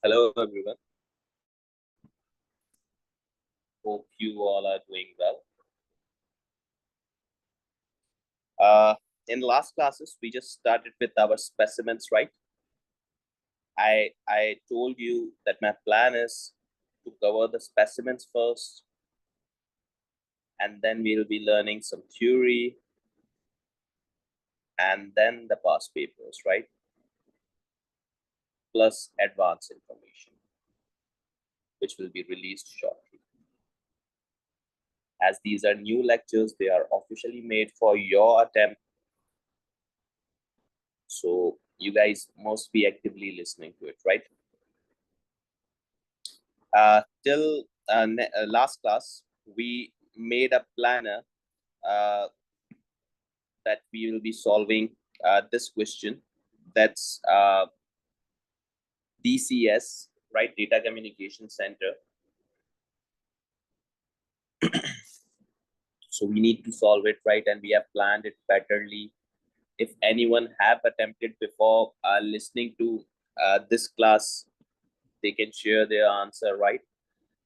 Hello, everyone. Hope you all are doing well. In last classes, we just started with our specimens, right? I told you that my plan is to cover the specimens first, and then we'll be learning some theory, and then the past papers, right? Plus advanced information, which will be released shortly. As these are new lectures, they are officially made for your attempt. So you guys must be actively listening to it, right? Till last class, we made a planner that we will be solving this question. That's DCS, right? Data Communication Center. So we need to solve it, right? And we have planned it betterly. If anyone have attempted before listening to this class, they can share their answer, right?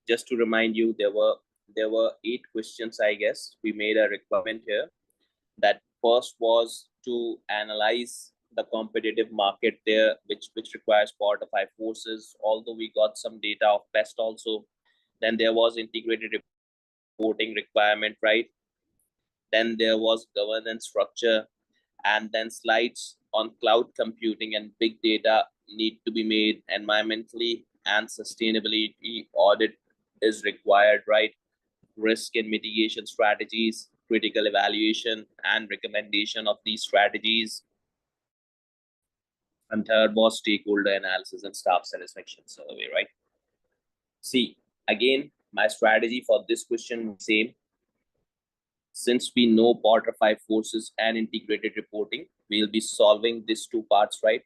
Just to remind you, there were 8 questions, I guess. We made a requirement here. That first was to analyze the competitive market there, which requires 4 to 5 forces, although we got some data of best also. Then there was integrated reporting requirement, right? Then there was governance structure, and then slides on cloud computing and big data need to be made. Environmentally and sustainability audit is required, right? Risk and mitigation strategies, critical evaluation and recommendation of these strategies. And third was stakeholder analysis and staff satisfaction survey, right? See, again, my strategy for this question was same. Since we know Potter 5 forces and integrated reporting, we'll be solving these 2 parts, right?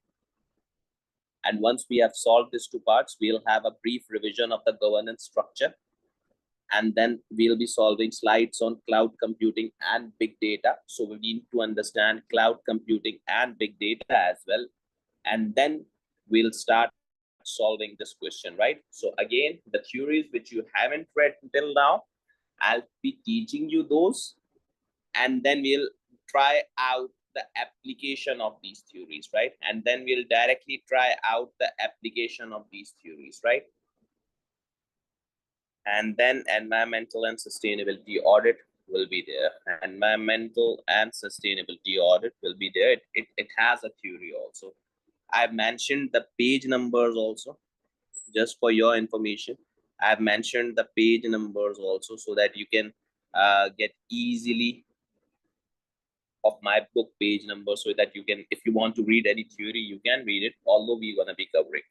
And once we have solved these 2 parts, we'll have a brief revision of the governance structure. And then we'll be solving slides on cloud computing and big data. So we need to understand cloud computing and big data as well. And then we'll start solving this question, right? So again, the theories which you haven't read until now, I'll be teaching you those, and then we'll try out the application of these theories, right? And then we'll directly try out the application of these theories, right? And then environmental and sustainability audit will be there. Environmental and sustainability audit will be there. It has a theory also. I've mentioned the page numbers also, just for your information. I've mentioned the page numbers also so that you can get easily of my book page number, so that you can, if you want to read any theory, you can read it, although we're going to be covering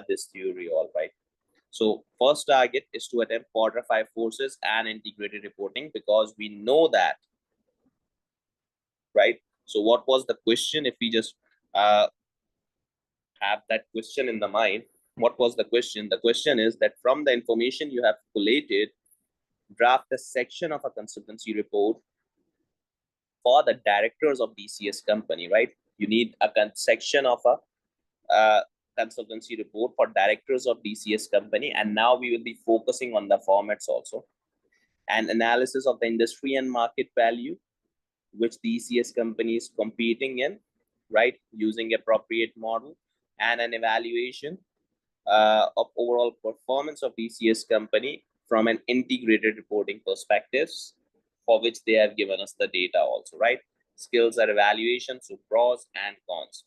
this theory, all right? So first target is to attempt Potter 5 forces and integrated reporting, because we know that, right? So what was the question? If we just have that question in the mind, what was the question? The question is that from the information you have collated, draft a section of a consultancy report for the directors of DCS company, right? You need a section of a consultancy report for directors of DCS company. And now we will be focusing on the formats also. And analysis of the industry and market value, which DCS company is competing in, right? Using appropriate model, and an evaluation of overall performance of DCS company from an integrated reporting perspectives, for which they have given us the data also, right? Skills are evaluation, so pros and cons,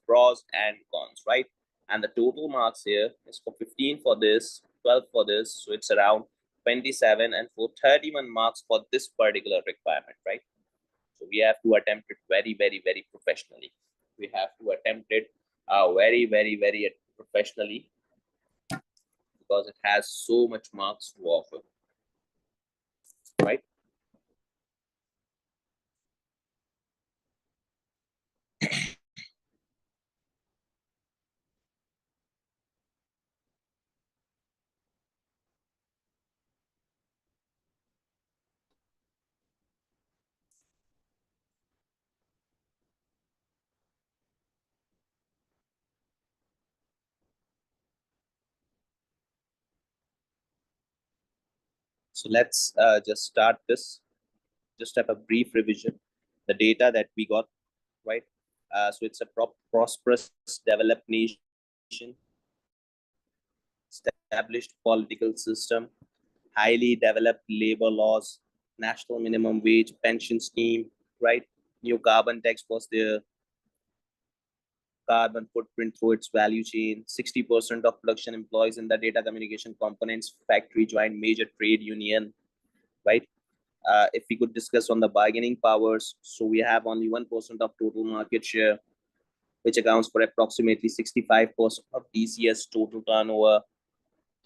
right? And the total marks here is for 15 for this, 12 for this, so it's around 27, and for 31 marks for this particular requirement, right? So we have to attempt it very, very, very professionally. We have to attempt it very, very, very professionally, because it has so much marks to offer, right? So let's just start this. Just have a brief revision. The data that we got, right? So it's a prosperous, developed nation, established political system, highly developed labor laws, national minimum wage, pension scheme, right? New carbon tax was there, carbon footprint through its value chain. 60% of production employees in the data communication components factory joined major trade union, right? If we could discuss on the bargaining powers, so we have only 1% of total market share, which accounts for approximately 65% of DCS total turnover,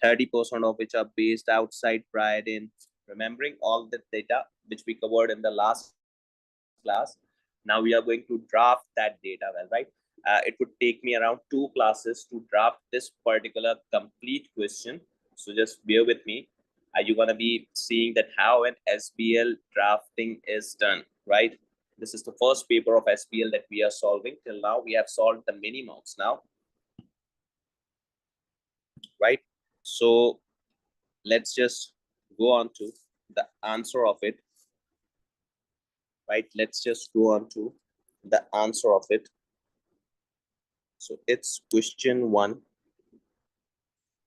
30% of which are based outside prior in. Remembering all the data which we covered in the last class, now we are going to draft that data well, right? It would take me around 2 classes to draft this particular complete question. So just bear with me. You're going to be seeing that how an SBL drafting is done, right? This is the first paper of SBL that we are solving. Till now, we have solved the minimums now, right? So let's just go on to the answer of it, right? Let's just go on to the answer of it. So it's question 1,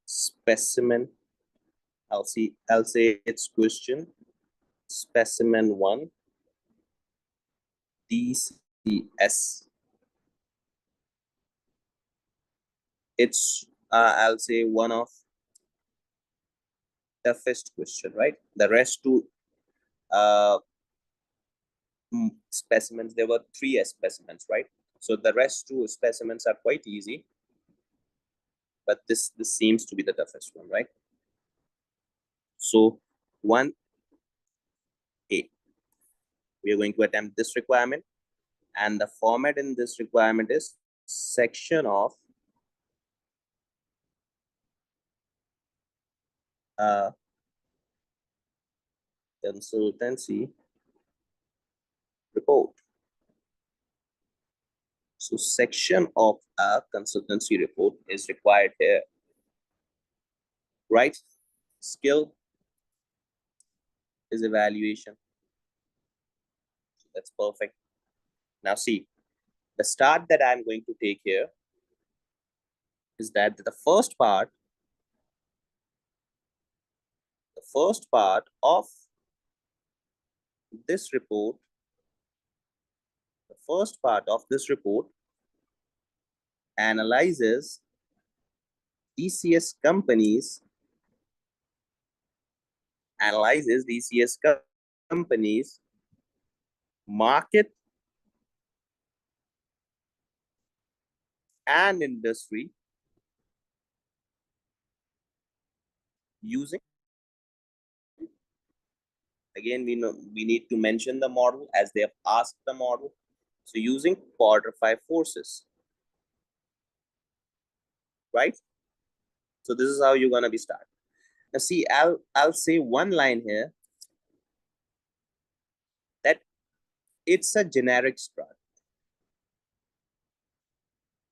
specimen. I'll say it's question specimen 1, DCS. It's I'll say one of toughest question, right? The rest two specimens, there were 3 specimens, right? So the rest 2 specimens are quite easy, but this seems to be the toughest one, right? So 1A, we are going to attempt this requirement, and the format in this requirement is section of consultancy report. So section of a consultancy report is required here, right? Skill is evaluation. So that's perfect. Now see, the start that I'm going to take here is that the first part of this report, analyzes DCS companies, market and industry using, again, we need to mention the model as they have asked the model. So using Porter 5 forces, right? So this is how you're gonna be starting. Now see, I'll say one line here that it's a generic start,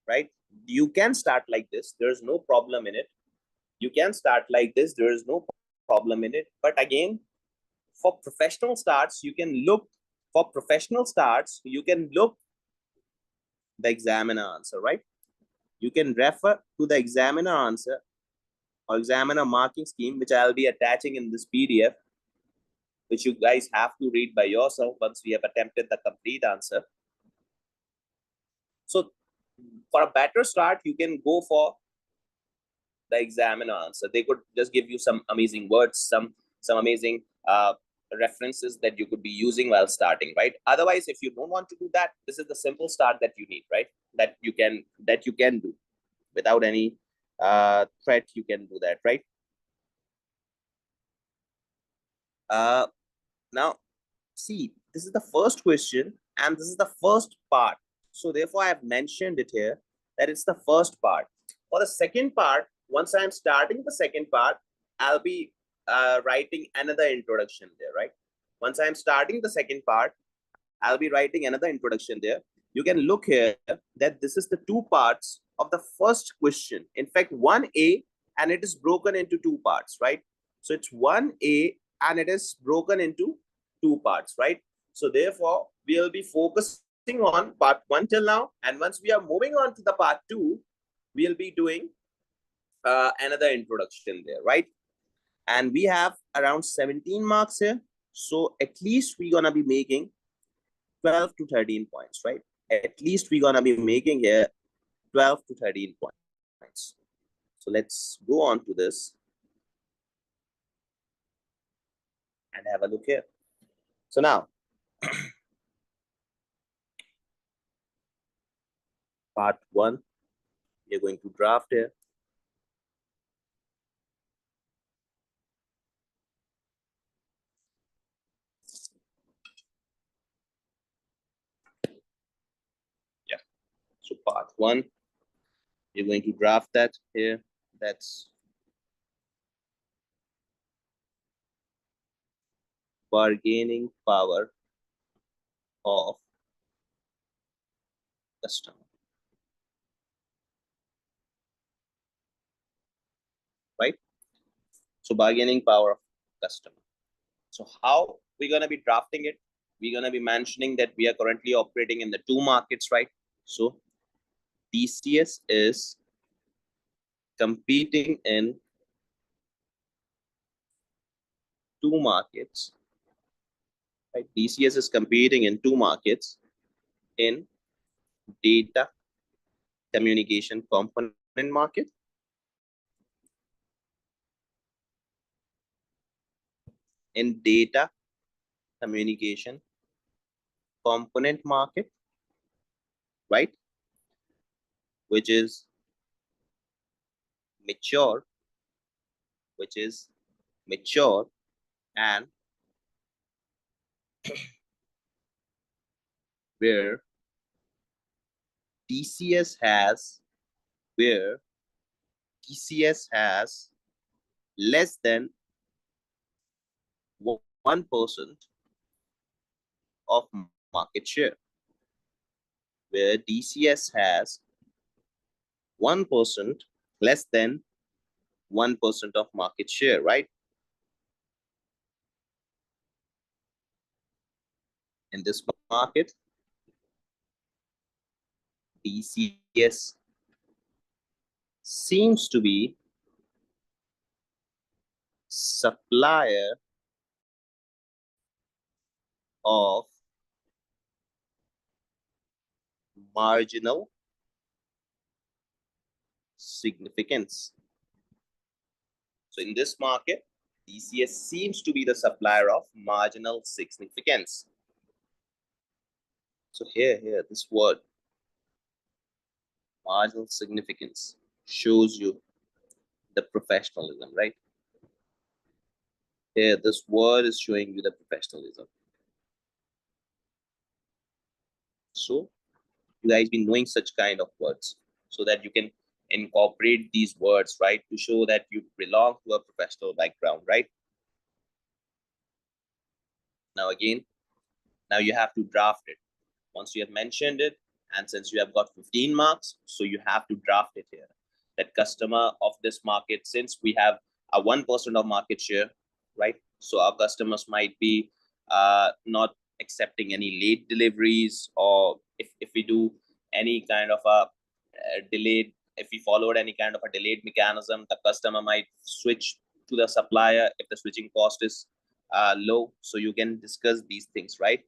right? You can start like this. There's no problem in it. You can start like this. There is no problem in it. But again, for professional starts, you can look the examiner answer, right? You can refer to the examiner answer or examiner marking scheme, which I'll be attaching in this PDF, which you guys have to read by yourself once we have attempted the complete answer. So for a better start, you can go for the examiner answer. They could just give you some amazing words, some amazing references that you could be using while starting, right? Otherwise, if you don't want to do that, this is the simple start that you need, right? That you can do without any threat. You can do that, right? Now see, this is the first question and this is the first part, so therefore I have mentioned it here that it's the first part. For the second part, once I'm starting the second part, I'll be writing another introduction there, right? Once I'm starting the second part, I'll be writing another introduction there. You can look here that this is the 2 parts of the first question. In fact, 1A, and it is broken into 2 parts, right? So it's 1A and it is broken into two parts, right? So therefore, we'll be focusing on part 1 till now, and once we are moving on to the part 2, we'll be doing another introduction there, right? And we have around 17 marks here, so at least we're gonna be making 12 to 13 points, right? At least we're gonna be making here 12 to 13 points. So let's go on to this and have a look here. So now, part 1, we're going to draft here. Yeah, so part 1, you're going to draft that here. That's bargaining power of customer, right? So bargaining power of customer. So how we're going to be drafting it? We're going to be mentioning that we are currently operating in the two markets, right? So DCS is competing in two markets, right? DCS is competing in two markets, in data communication component market in data communication component market, right? Which is mature, which is mature and where DCS has where DCS has less than 1% of market share, where DCS has 1%, less than 1% of market share, right? In this market, DCS seems to be supplier of marginal significance. So in this market, DCS seems to be the supplier of marginal significance. So here, this word, marginal significance, shows you the professionalism, right? Here, this word is showing you the professionalism. So you guys be knowing such kind of words so that you can incorporate these words, right? To show that you belong to a professional background, right? Now again, now you have to draft it. Once you have mentioned it, and since you have got 15 marks, so you have to draft it here. That customer of this market, since we have a 1% of market share, right? So our customers might be not accepting any late deliveries, or if we do any kind of a delayed, if we followed any kind of a delayed mechanism, the customer might switch to the supplier if the switching cost is low. So you can discuss these things, right?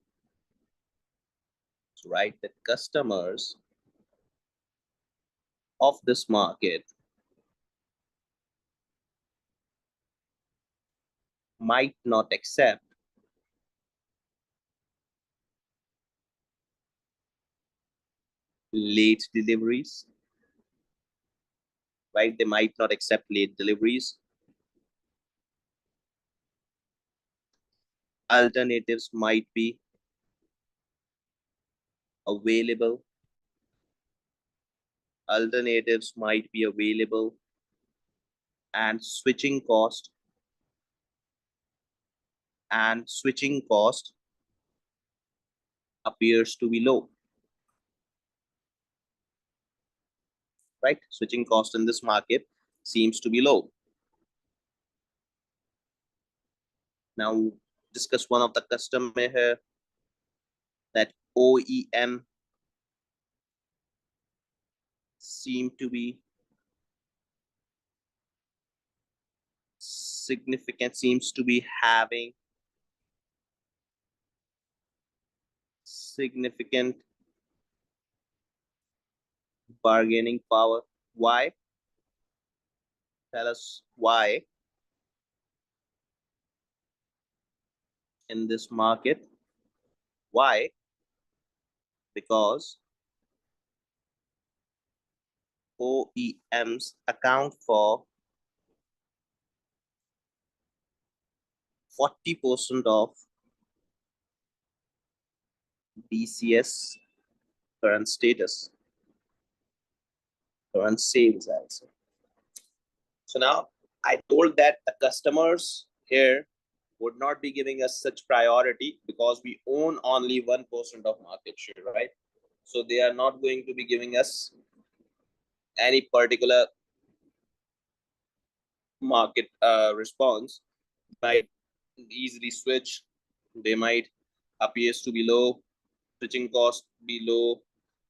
So right, the customers of this market might not accept late deliveries, right? They might not accept late deliveries. Alternatives might be available. Alternatives might be available, and switching cost appears to be low, right? Switching cost in this market seems to be low. Now discuss one of the customer here, that OEM seem to be significant, seems to be having significant bargaining power. Why? Tell us why in this market. Why? Because OEMs account for 40% of DCS current status, current sales also. So now I told that the customers here would not be giving us such priority because we own only 1% of market share, right? So they are not going to be giving us any particular market response. Might easily switch. They might appears to be low, switching cost be low,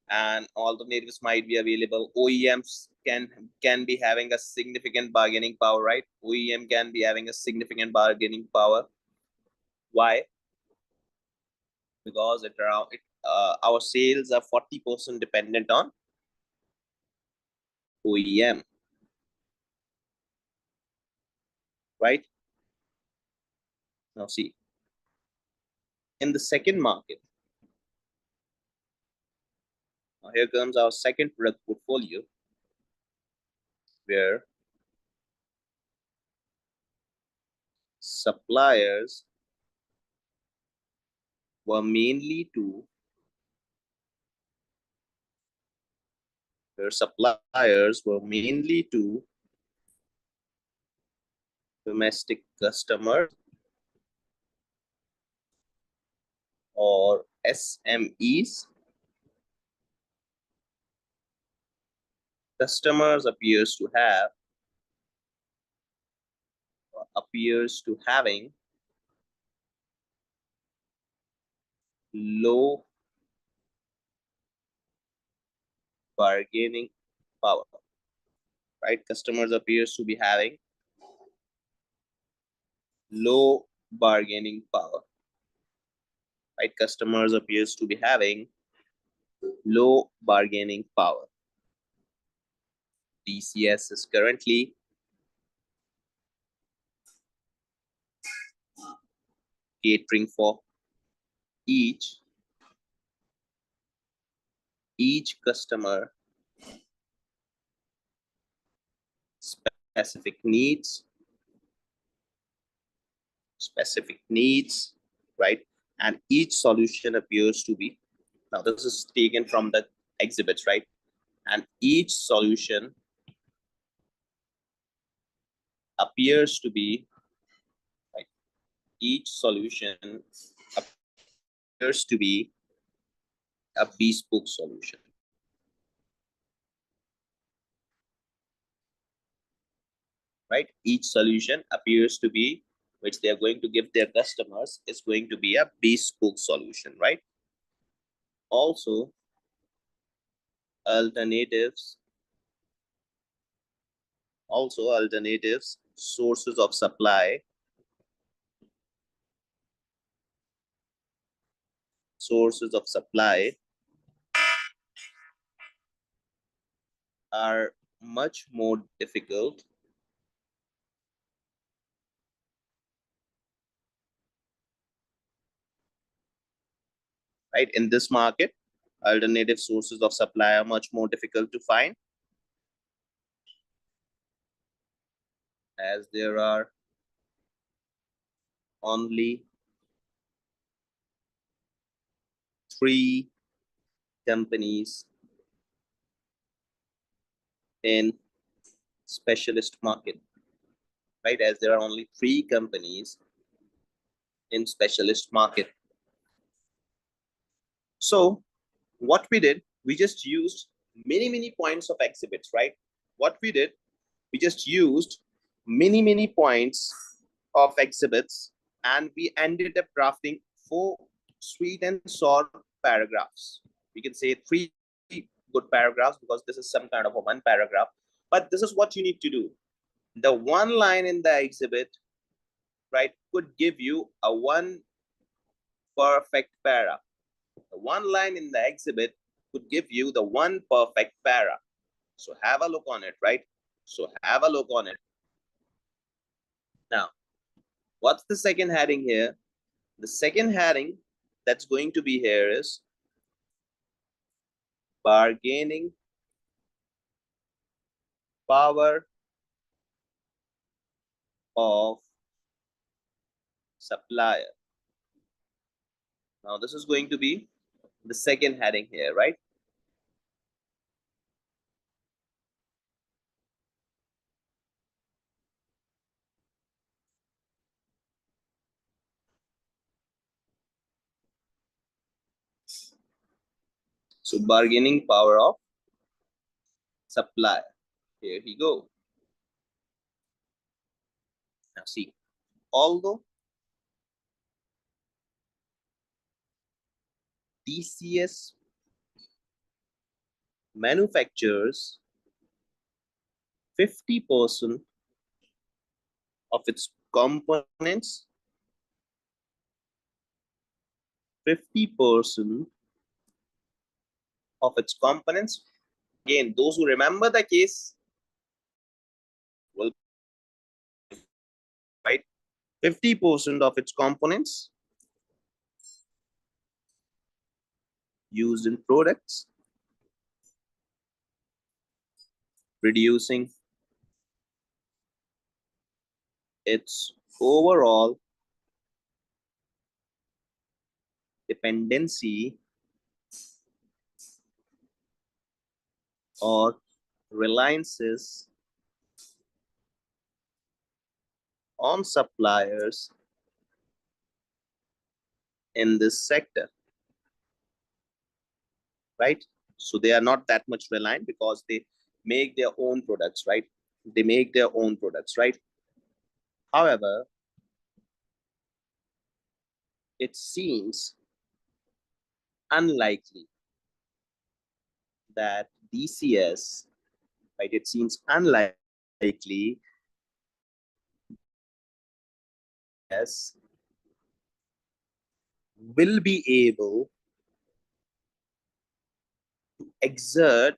and alternatives might be available. OEMs can be having a significant bargaining power, right? OEM can be having a significant bargaining power. Why? Because our sales are 40% dependent on OEM, right? Now see, in the second market, now here comes our second product portfolio, where suppliers were mainly to domestic customers or SMEs. Customers appears to having low bargaining power, right? Customers appears to be having low bargaining power, right? Customers appears to be having low bargaining power. DCS is currently catering for each customer specific needs, right? And each solution appears to be, now this is taken from the exhibits, right? And each solution appears to be, right? Each solution appears to be a bespoke solution, right? Each solution appears to be, which they are going to give their customers, is going to be a bespoke solution, right? Also, alternatives, sources of supply, are much more difficult, right? In this market, alternative sources of supply are much more difficult to find, as there are only 3 companies in specialist market, right? As there are only 3 companies in specialist market. So what we did, we just used many points of exhibits, right? What we did, we just used many points of exhibits and we ended up drafting 4 sweet and sour paragraphs. We can say 3 good paragraphs because this is some kind of a one paragraph. But this is what you need to do. The one line in the exhibit, right, could give you a one perfect para. The one line in the exhibit could give you the one perfect para. So have a look on it, right? So have a look on it. Now, what's the second heading here? The second heading that's going to be here is bargaining power of supplier. Now, this is going to be the second heading here, right? So bargaining power of supplier. Here we go. Now see, although DCS manufactures 50% of its components, 50% of its components. Again, those who remember the case will, right? 50% of its components used in products, reducing its overall dependency or reliances on suppliers in this sector, right? So they are not that much reliant because they make their own products, right? They make their own products, right? However, it seems unlikely that DCS, right? It seems unlikely as will be able to exert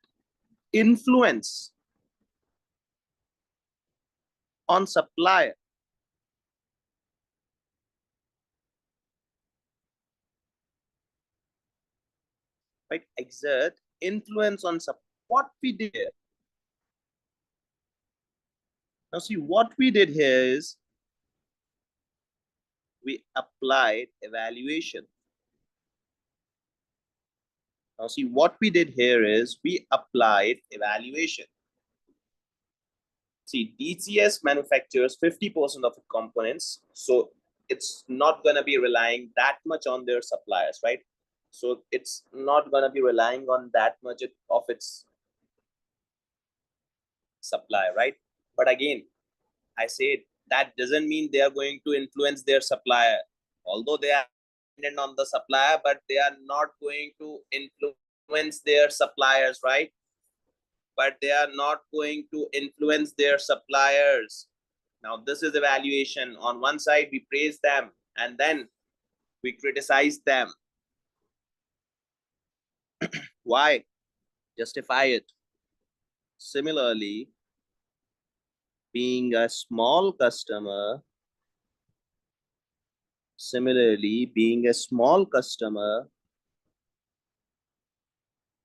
influence on supplier, right? Exert influence on what we did here. Now see, what we did here is we applied evaluation. Now see, what we did here is we applied evaluation. See, DCS manufactures 50% of the components, so it's not going to be relying that much on their suppliers, right? So it's not going to be relying on that much of its supply, right? But again, I said that doesn't mean they are going to influence their supplier. Although they are dependent on the supplier, but they are not going to influence their suppliers, right? But they are not going to influence their suppliers. Now, this is evaluation. On one side, we praise them and then we criticize them. Why? Justify it. Similarly, being a small customer,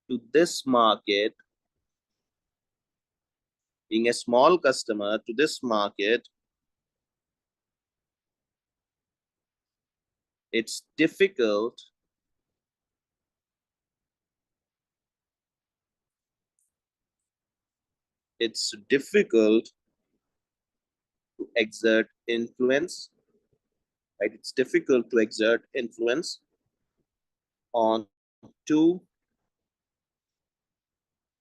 to this market, being a small customer to this market, it's difficult to exert influence, right? It's difficult to exert influence on two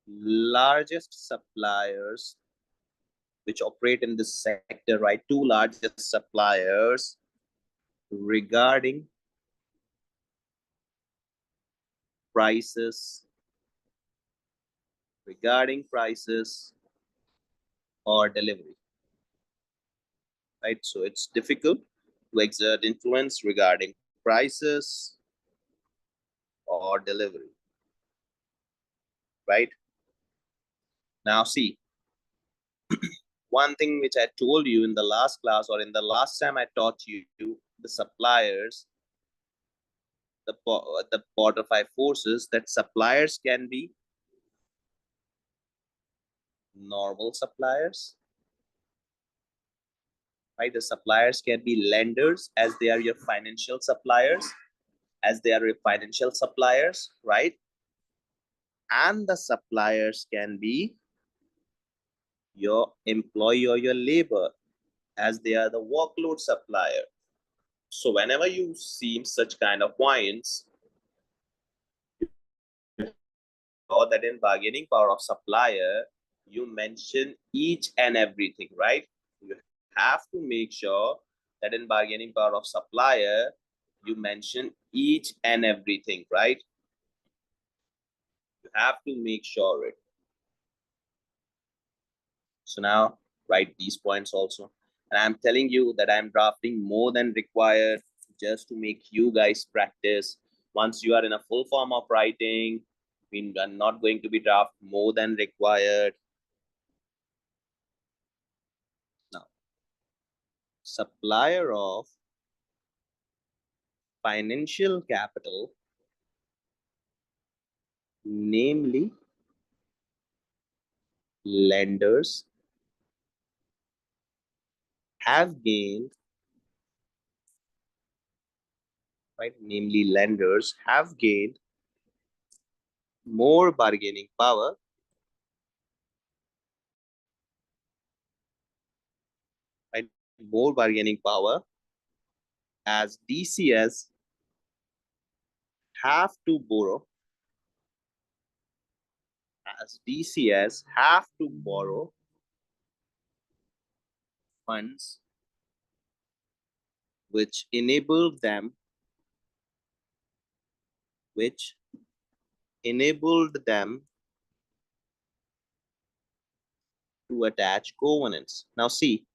largest suppliers which operate in this sector, right? Two largest suppliers regarding prices, or delivery, right? So it's difficult to exert influence regarding prices or delivery, right? Now see, one thing which I told you in the last class, or in the last time I taught you, the suppliers, the Porter 5 forces, that suppliers can be normal suppliers, right? The suppliers can be lenders, as they are your financial suppliers, right? And the suppliers can be your employee or your labor, as they are the workload supplier. So whenever you see such kind of points, or that in bargaining power of supplier, you mention each and everything, right? You have to make sure that in bargaining power of supplier, you mention each and everything, right? You have to make sure it. So now write these points also. And I'm telling you that I'm drafting more than required, just to make you guys practice. Once you are in a full form of writing, we are not going to be draft more than required. Now, supplier of financial capital, namely lenders, have gained, right? Namely lenders have gained more bargaining power, right? More bargaining power, as DCS have to borrow, funds which enabled them, which enabled them to attach covenants. Now see,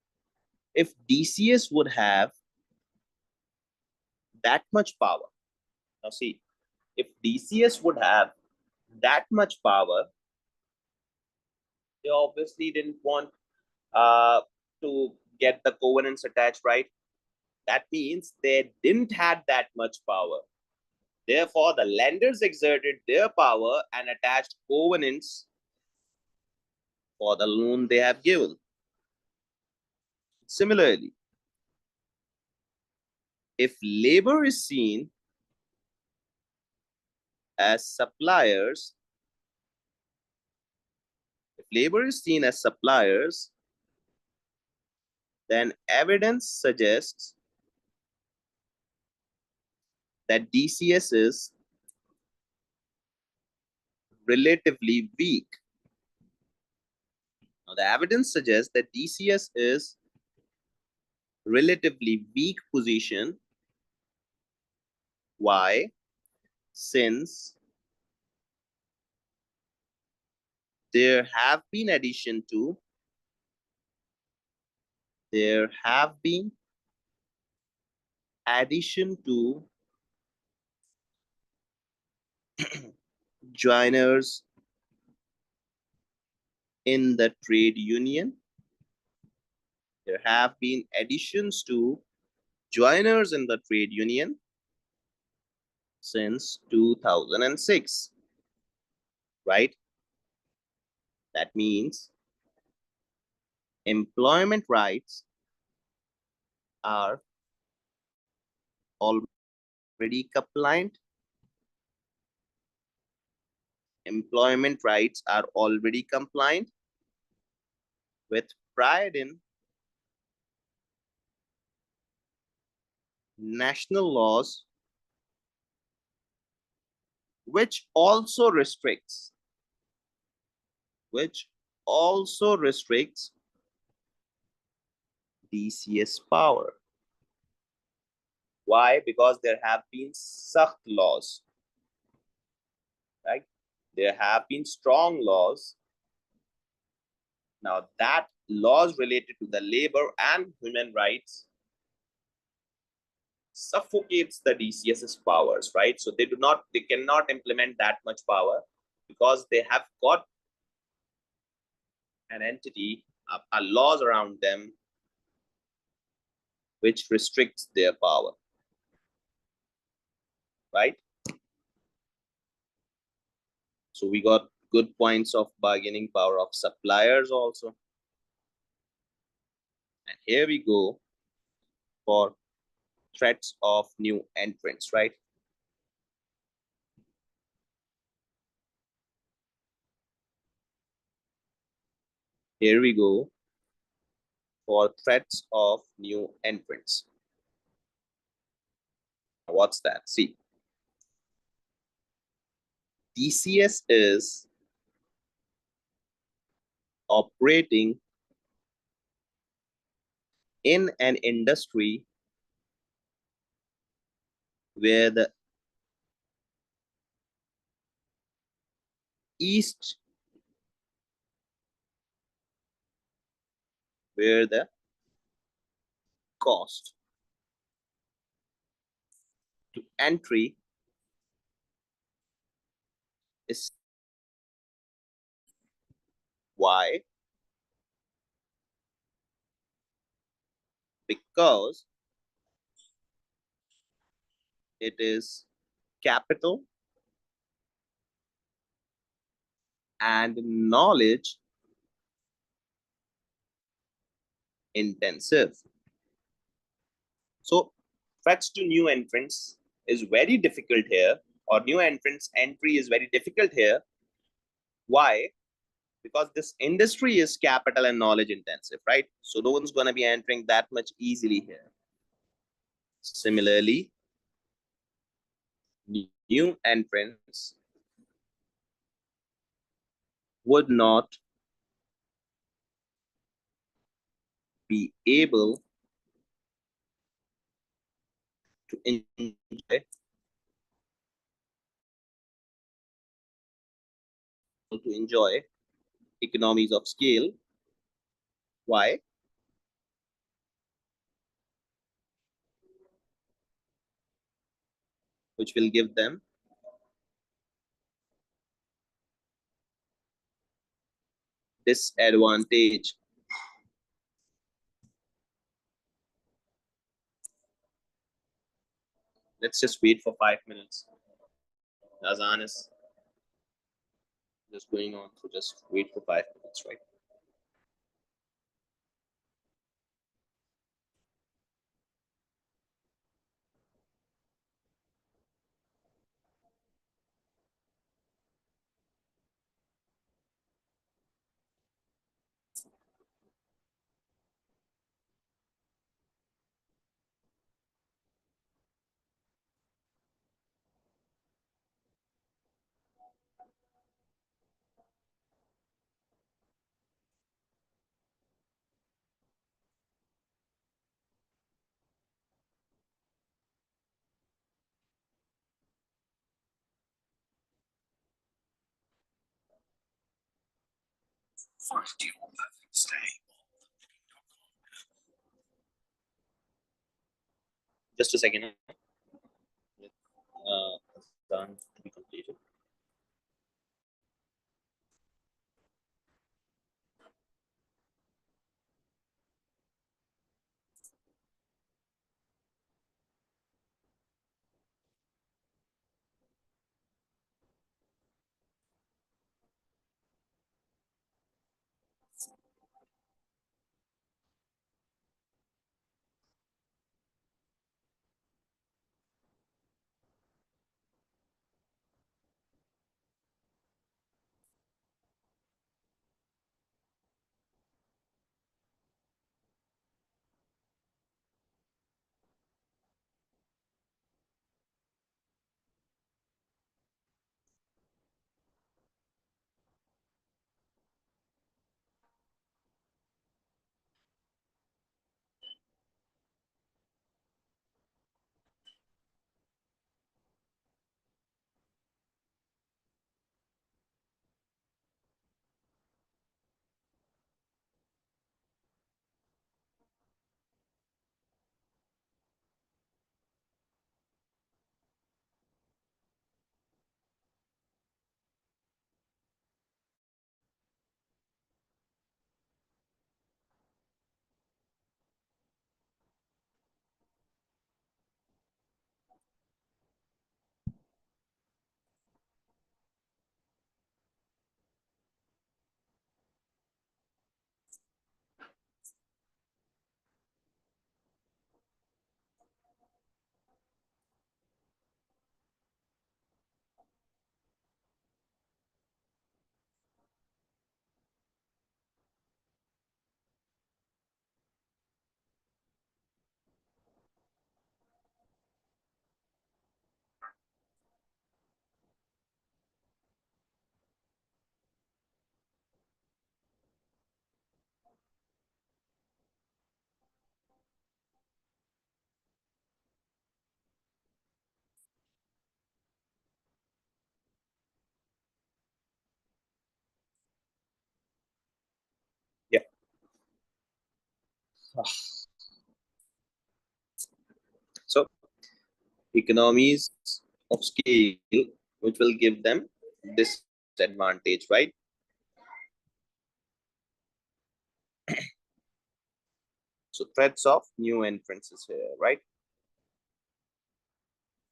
if DCS would have that much power, now see, if DCS would have that much power, they obviously didn't want uh, to get the covenants attached, right? That means they didn't have that much power. Therefore, the lenders exerted their power and attached covenants for the loan they have given. Similarly, if labor is seen as suppliers, then evidence suggests that DCS is relatively weak. Now, the evidence suggests that DCS is relatively weak position. Why? Since there have been addition to joiners in the trade union. There have been additions to joiners in the trade union since 2006, right? That means employment rights are already compliant. Employment rights are already compliant with pride in national laws, which also restricts DCS power. Why? Because there have been sakht laws, right? There have been strong laws. Now that laws related to the labor and human rights suffocates the DCS's powers, right? So they cannot implement that much power because they have got an entity, a laws around them which restricts their power, right? So we got good points of bargaining power of suppliers also. And here we go for threats of new entrants, right? Here we go for threats of new entrants. What's that? See, DCS is operating in an industry where the east, where the cost to entry is. Why? Because it is capital and knowledge intensive. So threats to new entrants is very difficult here, or new entrants entry is very difficult here. Why? Because this industry is capital and knowledge intensive, right? So no one's going to be entering that much easily here. Similarly, new entrants would not be able to enjoy economies of scale. Why? Which will give them disadvantage. Let's just wait for 5 minutes. Azan is just going on, so just wait for 5 minutes, right? Just a second. Done to be completed. So economies of scale, which will give them disadvantage, right? So threats of new entrants here, right?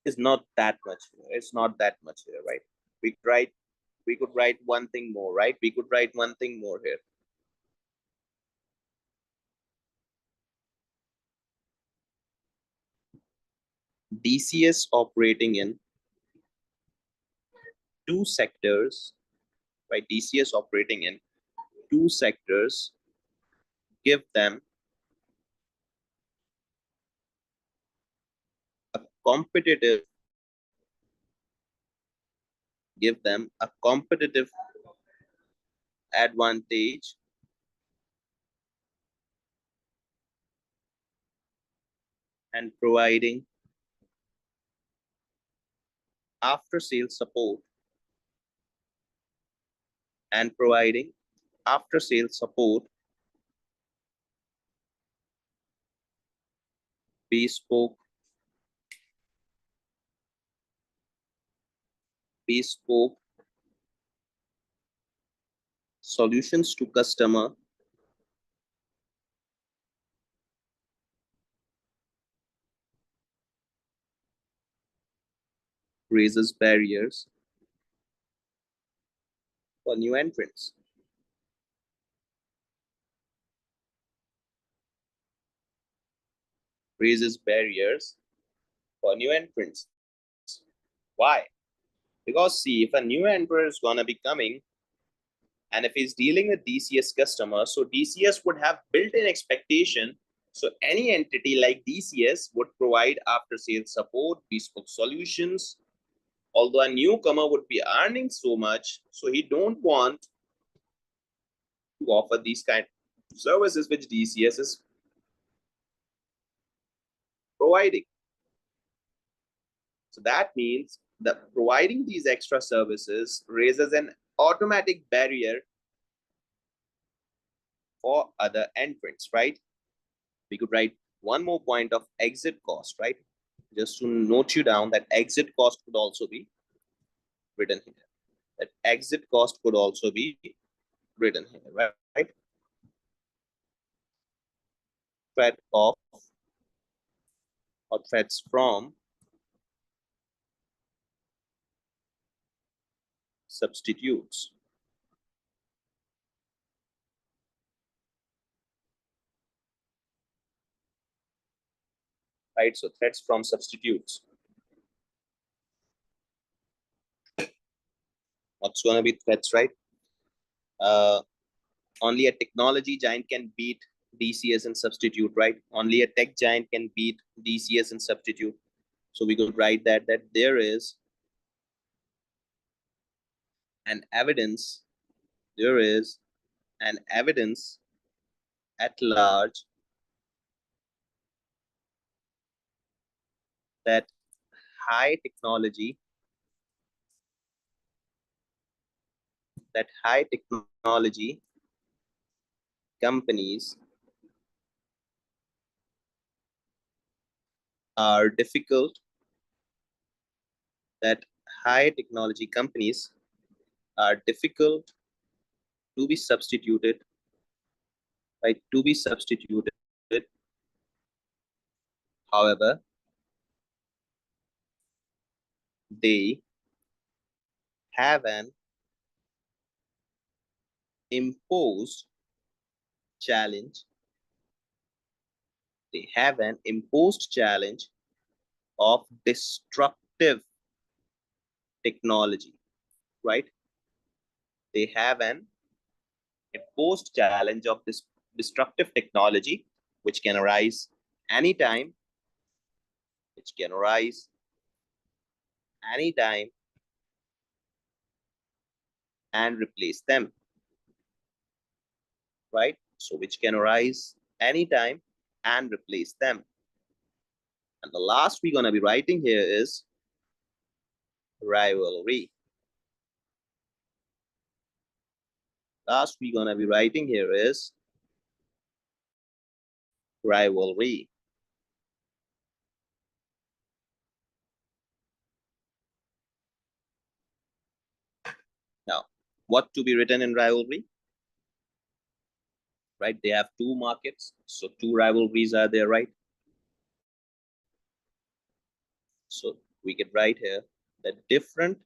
Is not that much here. It's not that much here, right? We could write one thing more, right? We could write one thing more here. DCS operating in two sectors, right? DCS operating in two sectors give them a competitive a competitive advantage and providing after sales support and providing after sales support, bespoke bespoke solutions to customer, raises barriers for new entrants. Raises barriers for new entrants. Why? Because see, if a new entrant is gonna be coming, and if he's dealing with DCS customers, so DCS would have built-in expectation. So any entity like DCS would provide after-sales support, bespoke solutions. Although a newcomer would be earning so much, so he don't want to offer these kind of services which DCS is providing. So that means that providing these extra services raises an automatic barrier for other entrants, right? We could write one more point of exit cost, right? Just to note you down that exit cost could also be written here. That exit cost could also be written here, right? Threat of or threats from substitutes. Right? So threats from substitutes. What's going to be threats, right? Only a technology giant can beat DCS and substitute, right? Only a tech giant can beat DCS and substitute. So we could write that there is an evidence, there is an evidence at large that high technology, high technology companies are difficult, that high technology companies are difficult to be substituted, right? To be substituted. However, they have an imposed challenge. They have an imposed challenge of destructive technology, right? They have an imposed challenge of this destructive technology, which can arise anytime, which can arise anytime and replace them, right? So which can arise anytime and replace them. And the last we're going to be writing here is rivalry. Last we're going to be writing here is rivalry. Now, what to be written in rivalry? Right, they have two markets, so two rivalries are there, right? So we can write here that different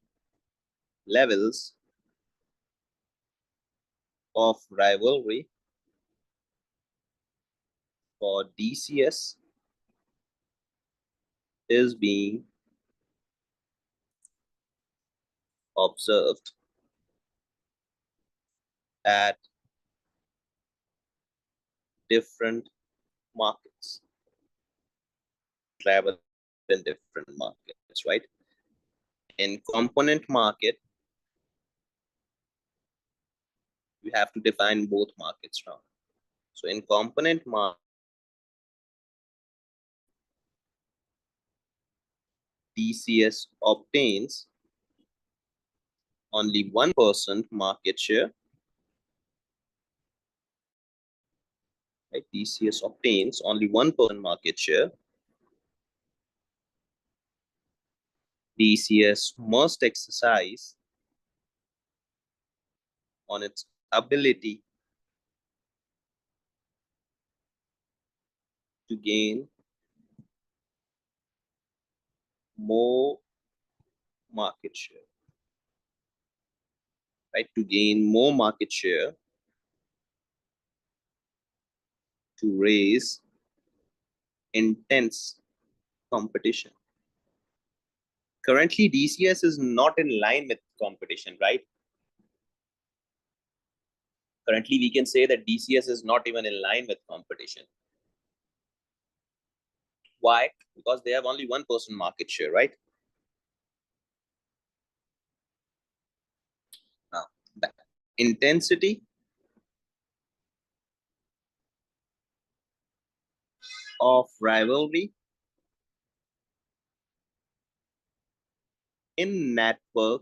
levels of rivalry for DCS is being observed at different markets, travel in different markets, right? In component market, you have to define both markets now. So in component market, DCS obtains only 1% market share, right? DCS obtains only 1% market share. DCS must exercise on its ability to gain more market share, right? To gain more market share, to raise intense competition. Currently, DCS is not in line with competition, right? Currently, we can say that DCS is not even in line with competition. Why? Because they have only 1% market share, right? Now, the intensity of rivalry in network,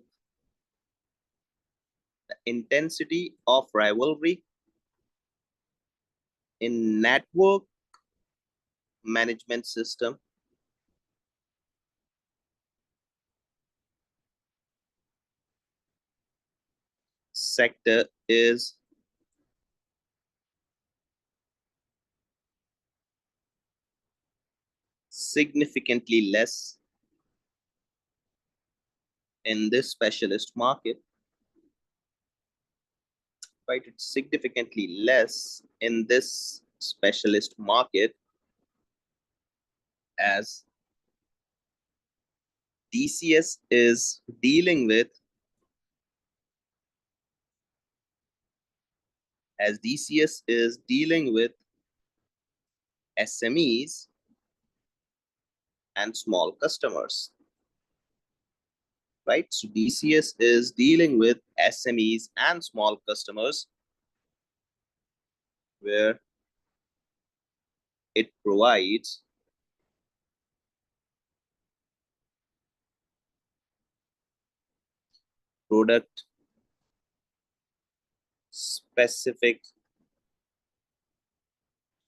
the intensity of rivalry in network management system sector is significantly less in this specialist market, right? It's significantly less in this specialist market as DCS is dealing with SMEs and small customers, right? So DCS is dealing with SMEs and small customers where it provides product specific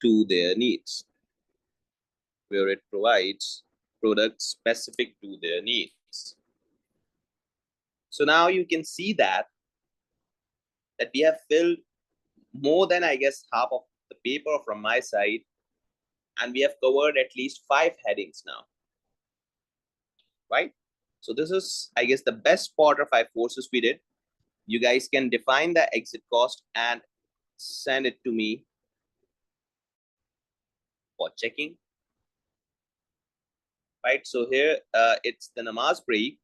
to their needs, where it provides products specific to their needs. So now you can see that we have filled more than, I guess, half of the paper from my side, and we have covered at least 5 headings now, right? So this is, I guess, the best part of 5 courses we did. You guys can define the exit cost and send it to me for checking, right? So here it's the namaz break,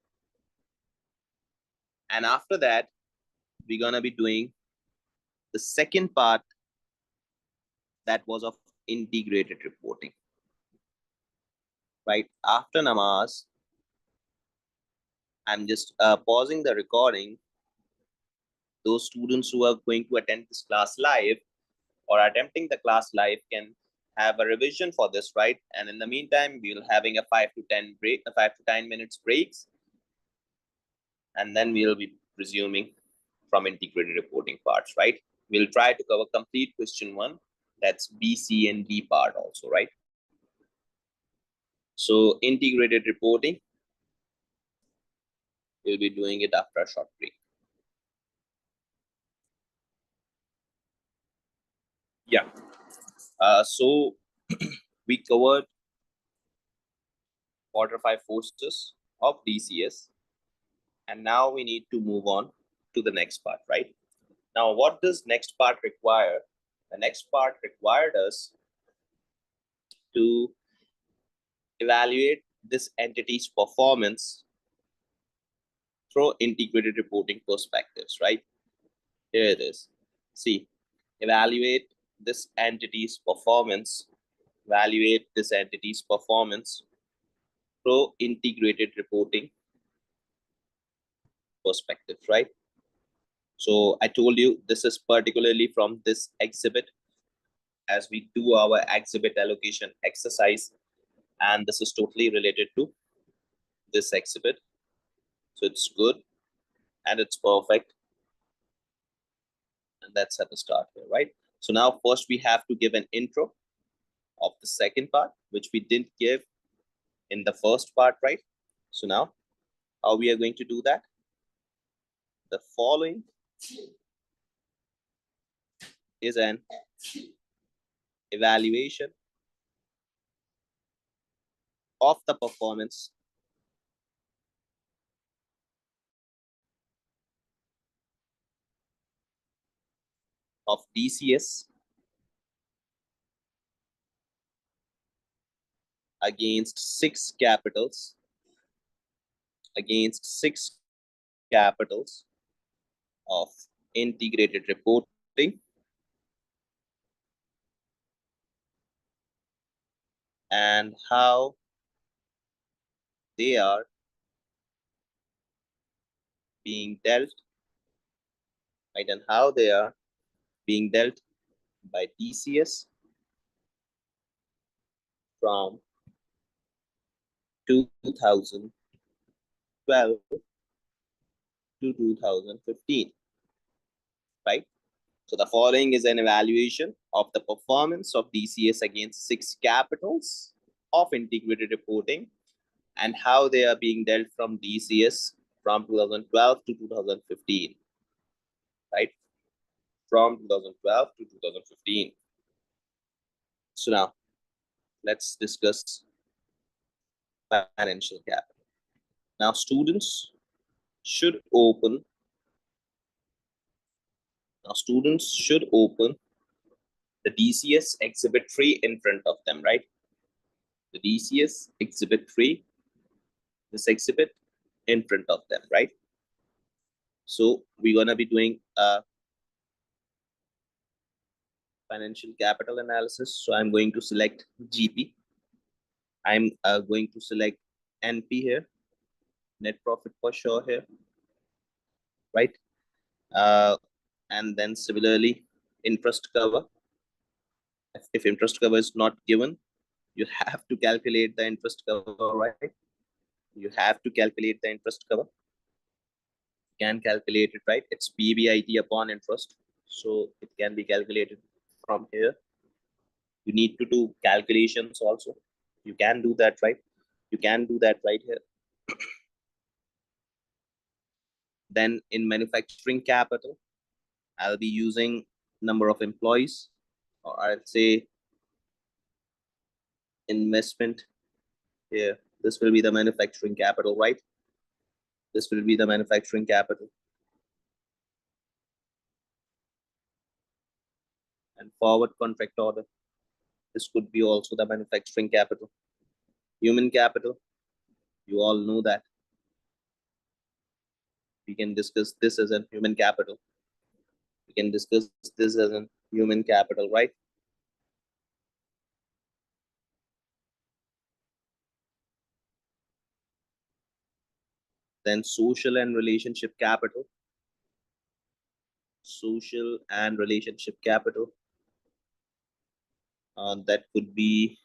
and after that we're gonna be doing the second part, that was of integrated reporting, right? After namaz, I'm just pausing the recording. Those students who are going to attend this class live or attempting the class live can have a revision for this, right? And in the meantime, we'll having a 5 to 10 minutes breaks, and then we'll be resuming from integrated reporting parts, right? We'll try to cover complete question 1, That's B, C, and D part also, right? So integrated reporting, we'll be doing it after a short break. Yeah. So we covered quarter 5 forces of DCS, and now we need to move on to the next part, right? Now, what does next part require? The next part required us to evaluate this entity's performance through integrated reporting perspectives, right? Here it is. See, evaluate this entity's performance, evaluate this entity's performance through integrated reporting perspectives, right? So I told you this is particularly from this exhibit as we do our exhibit allocation exercise, and this is totally related to this exhibit. So it's good and it's perfect. And let's have a start here, right? So now first we have to give an intro of the second part, which we didn't give in the first part, right? So now how we are going to do that? The following is an evaluation of the performance of DCS against six capitals of integrated reporting and how they are being dealt, right? And how they are being dealt by DCS from 2012 to 2015, right? So the following is an evaluation of the performance of DCS against six capitals of integrated reporting and how they are being dealt from DCS from 2012 to 2015, right? From 2012 to 2015. So now let's discuss financial capital. Now students should open the DCS exhibit 3 in front of them, right? The DCS exhibit 3, this exhibit in front of them, right? So we're gonna be doing a financial capital analysis. So I'm going to select GP. I'm going to select NP here, net profit per share here, right? And then similarly, interest cover. If interest cover is not given, you have to calculate the interest cover, right? You have to calculate the interest cover. You can calculate it, right? It's PBIT upon interest. So it can be calculated from here. You need to do calculations also. You can do that, right? You can do that right here. Then in manufacturing capital, I'll be using number of employees, or I'll say investment here. This will be the manufacturing capital, right? This will be the manufacturing capital. And forward contract order. This could be also the manufacturing capital. Human capital, you all know that. We can discuss this as a human capital. We can discuss this as a human capital, right? Then social and relationship capital. Social and relationship capital. That could be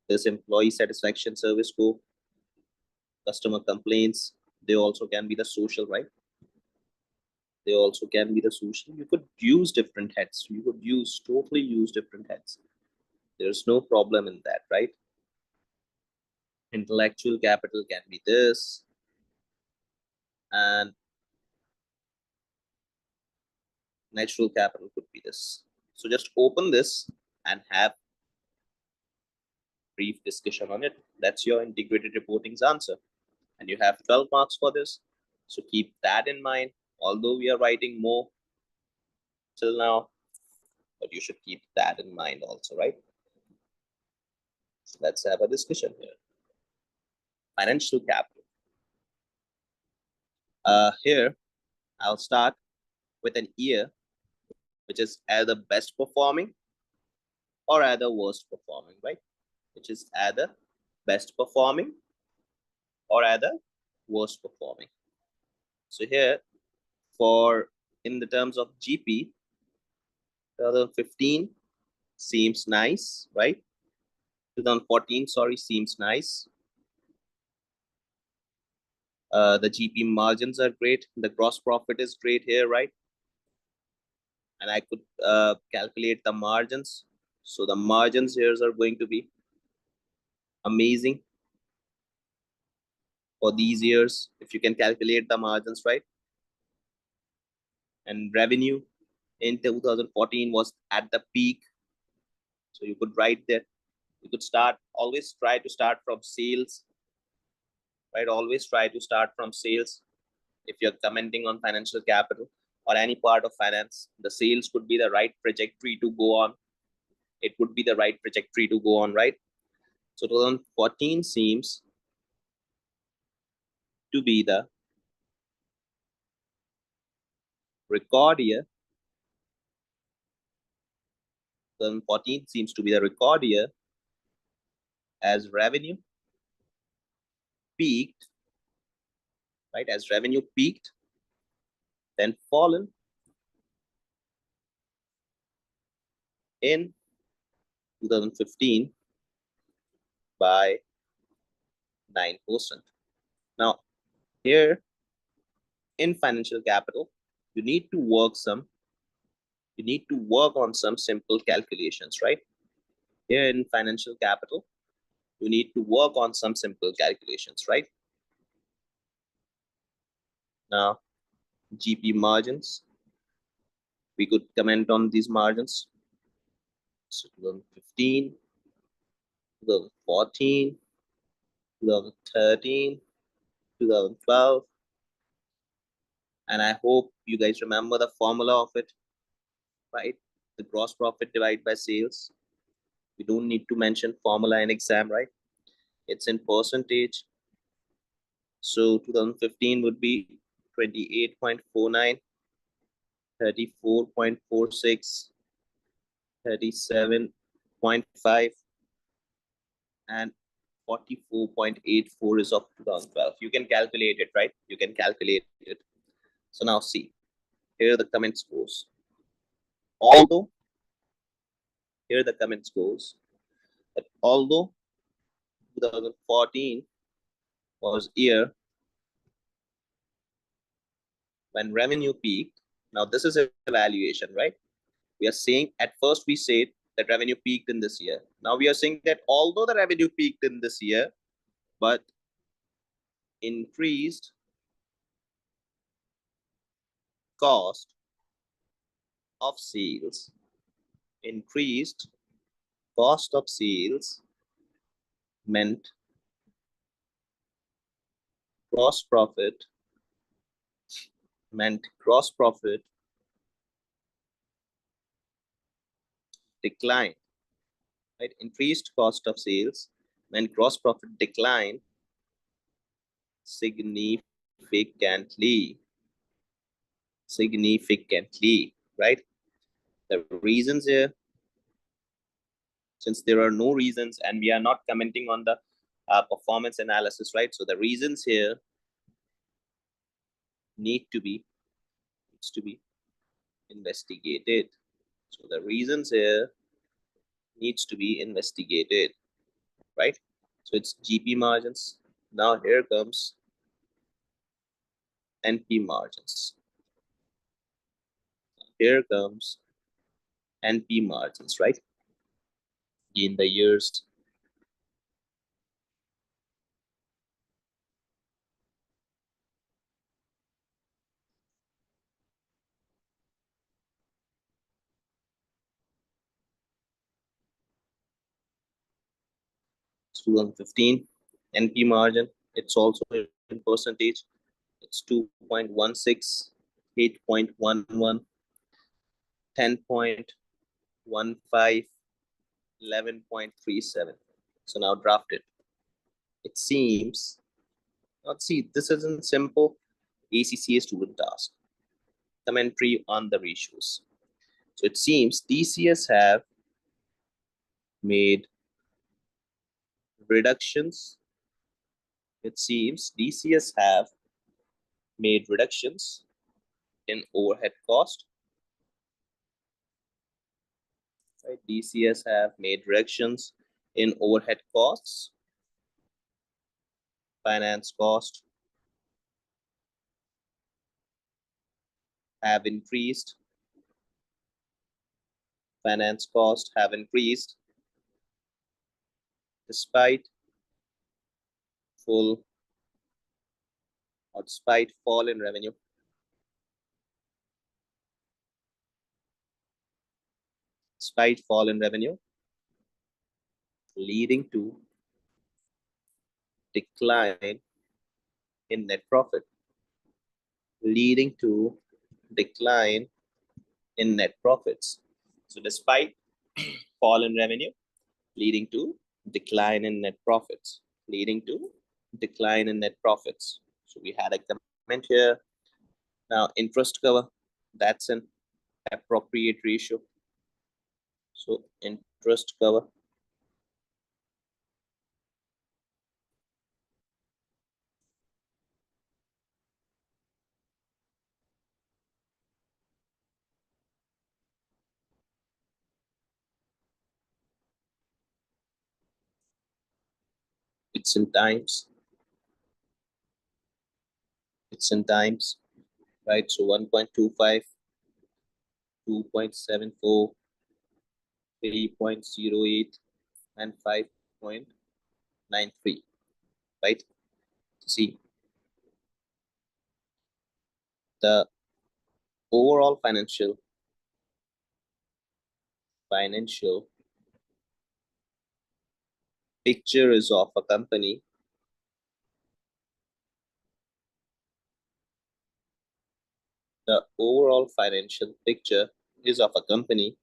this employee satisfaction service score, customer complaints. They also can be the social, right? They also can be the social. You could use different heads. You could totally use different heads. There's no problem in that, right? Intellectual capital can be this, and natural capital could be this. So just open this and have brief discussion on it. That's your integrated reporting's answer. And you have 12 marks for this. So keep that in mind. Although we are writing more till now, but you should keep that in mind also, right? So let's have a discussion here. Financial capital. Here, I'll start with an year which is either best performing or either worst performing, right? Which is either best performing or either worst performing. So here, for in the terms of GP, 2015 seems nice, right? 2014, sorry, seems nice. The GP margins are great. The gross profit is great here, right? And I could calculate the margins. So the margins here are going to be amazing for these years if you can calculate the margins, right? And revenue in 2014 was at the peak. So you could write that. You could always try to start from sales, right? Always try to start from sales. If you're commenting on financial capital or any part of finance, the sales could be the right trajectory to go on. It would be the right trajectory to go on, right? So 2014 seems to be the record year. 2014 seems to be the record year as revenue peaked, right? As revenue peaked, then fallen in 2015 by 9%. Now, here in financial capital, you need to work on some simple calculations, right? Here in financial capital, you need to work on some simple calculations, right? Now, GP margins, we could comment on these margins. So 2015, 2014, 2013, 2012, and I hope you guys remember the formula of it, right? The gross profit divided by sales. We don't need to mention formula in exam, right? It's in percentage. So 2015 would be 28.49, 34.46, 37.5, and 44.84 is of 2012. You can calculate it, right? You can calculate it. So now see, here the comments goes. Although, here the comments goes that although 2014 was year when revenue peaked, now this is evaluation, right? We are saying at first we said that revenue peaked in this year. Now we are saying that although the revenue peaked in this year, but increased cost of sales, increased cost of sales meant gross profit, decline, right? Increased cost of sales meant gross profit decline significantly, right? The reasons here, since there are no reasons and we are not commenting on the performance analysis, right? So the reasons here needs to be investigated. So the reasons here needs to be investigated, right? So it's GP margins. Now here comes NP margins. here comes NP margins, right? In the years 2015, NP margin, it's also in percentage. It's 2.16, 8.11, 10.15, 11.37. So now draft it. It seems, let's see, this isn't simple ACCA student task. Commentary on the ratios. So it seems DCS have made reductions. It seems DCS have made reductions in overhead cost. Right? DCS have made reductions in overhead costs, finance cost have increased, finance cost have increased despite full or despite fall in revenue. Despite fall in revenue, leading to decline in net profit, leading to decline in net profits. So despite fall in revenue, leading to decline in net profits, leading to decline in net profits. So we had a comment here. Now interest cover, that's an appropriate ratio. So interest cover, it's in times. It's in times, right? So 1.25, 2.74, 3.08, and 5.93, right? See, the overall financial picture is of a company. The overall financial picture is of a company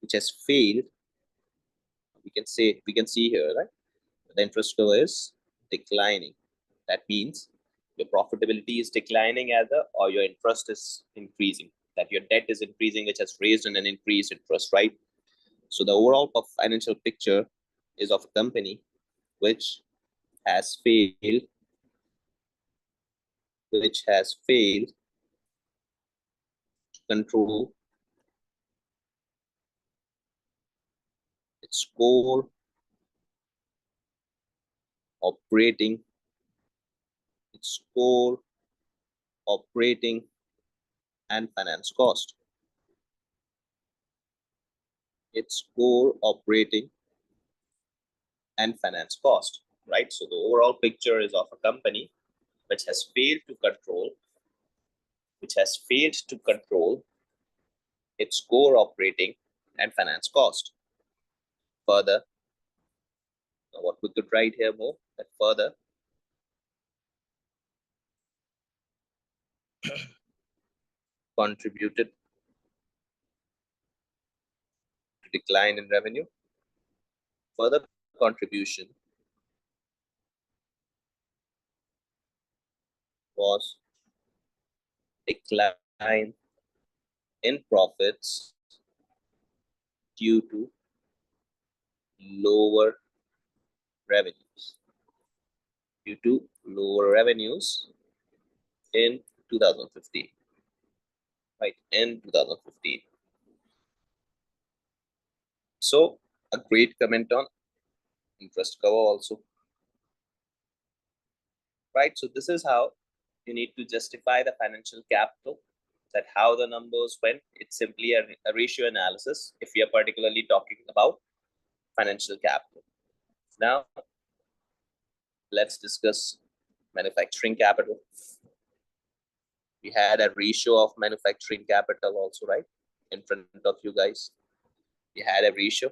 which has failed. We can see here, right? The interest cover is declining. That means your profitability is declining or your interest is increasing. That your debt is increasing, which has raised an increased interest, right? So the overall financial picture is of a company which has failed, to control its core operating, its core operating and finance cost. Its core operating and finance cost, right? So the overall picture is of a company which has failed to control its core operating and finance cost. Further, what we could write here more, that further contributed to decline in revenue. Further contribution was decline in profits due to lower revenues. Due to lower revenues in 2015, right? In 2015. So a great comment on interest cover also, right? So this is how you need to justify the financial capital that how the numbers went. It's simply a ratio analysis if we are particularly talking about financial capital. Now, let's discuss manufacturing capital. We had a ratio of manufacturing capital also, right? In front of you guys. We had a ratio,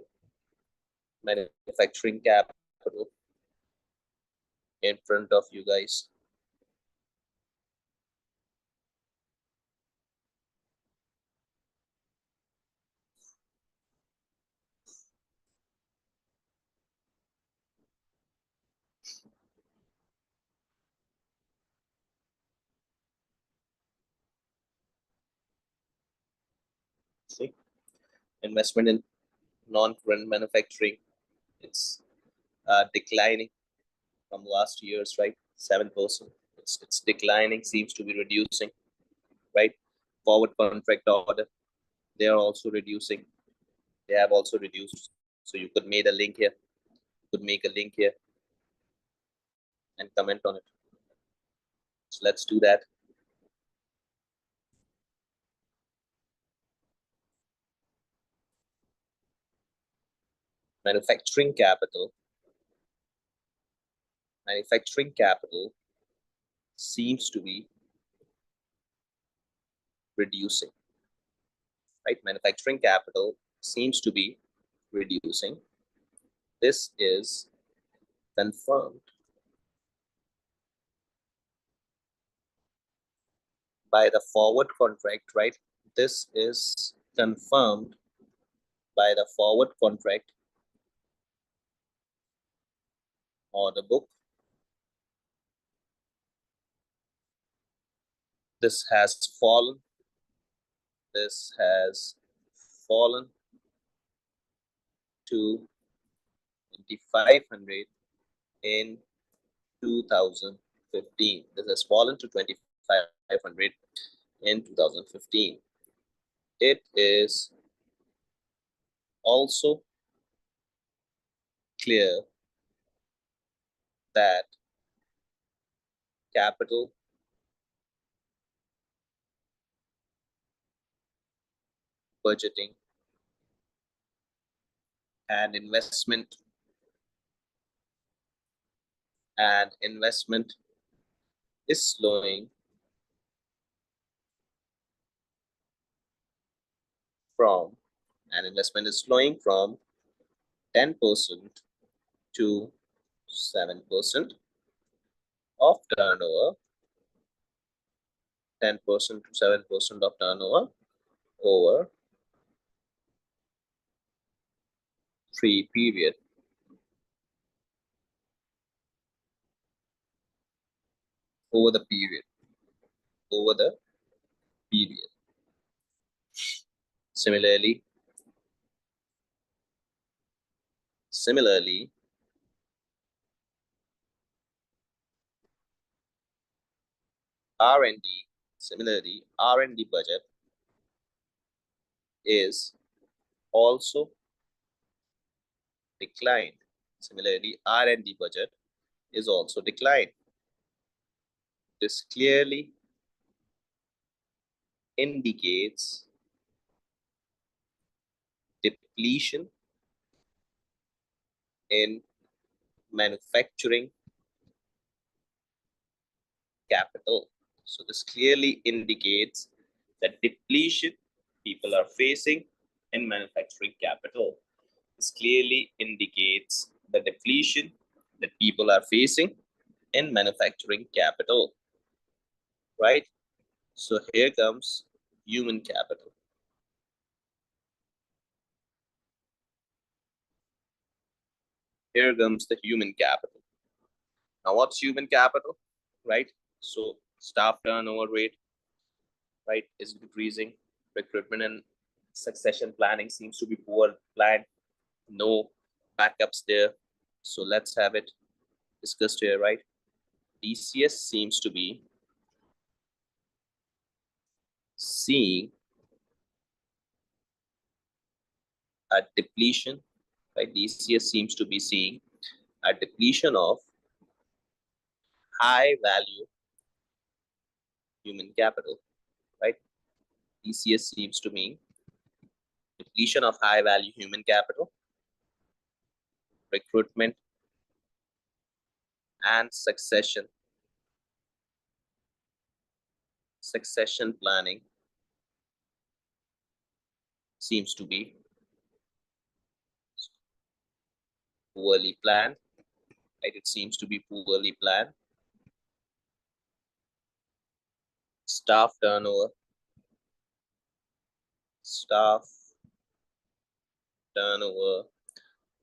manufacturing capital in front of you guys. See, investment in non-current manufacturing, it's declining from last year's, right? 7%. It's declining, seems to be reducing, right? Forward contract order, they are also reducing. They have also reduced. So you could make a link here. Could make a link here and comment on it. So let's do that. Manufacturing capital seems to be reducing, right? Manufacturing capital seems to be reducing. This is confirmed by the forward contract, right? This is confirmed by the forward contract order book. This has fallen. This has fallen to 2,500 in 2015. This has fallen to 2,500 in 2015. It is also clear that capital budgeting and investment is slowing from 10% to 7% of turnover, 10% to 7% of turnover over 3 period. Over the period. Similarly, R&D budget is also declined. Similarly, R&D budget is also declined. This clearly indicates depletion in manufacturing capital. So this clearly indicates that depletion people are facing in manufacturing capital. This clearly indicates the depletion that people are facing in manufacturing capital, right? So here comes human capital. Here comes the human capital. Now, what's human capital, right? So staff turnover rate, right, is decreasing. Recruitment and succession planning seems to be poor planned. No backups there. So let's have it discussed here, right? DCS seems to be seeing a depletion, right? DCS seems to be seeing a depletion of high value human capital, right? DCS seems to mean depletion of high value human capital, recruitment, and succession planning seems to be poorly planned, right? It seems to be poorly planned. Staff turnover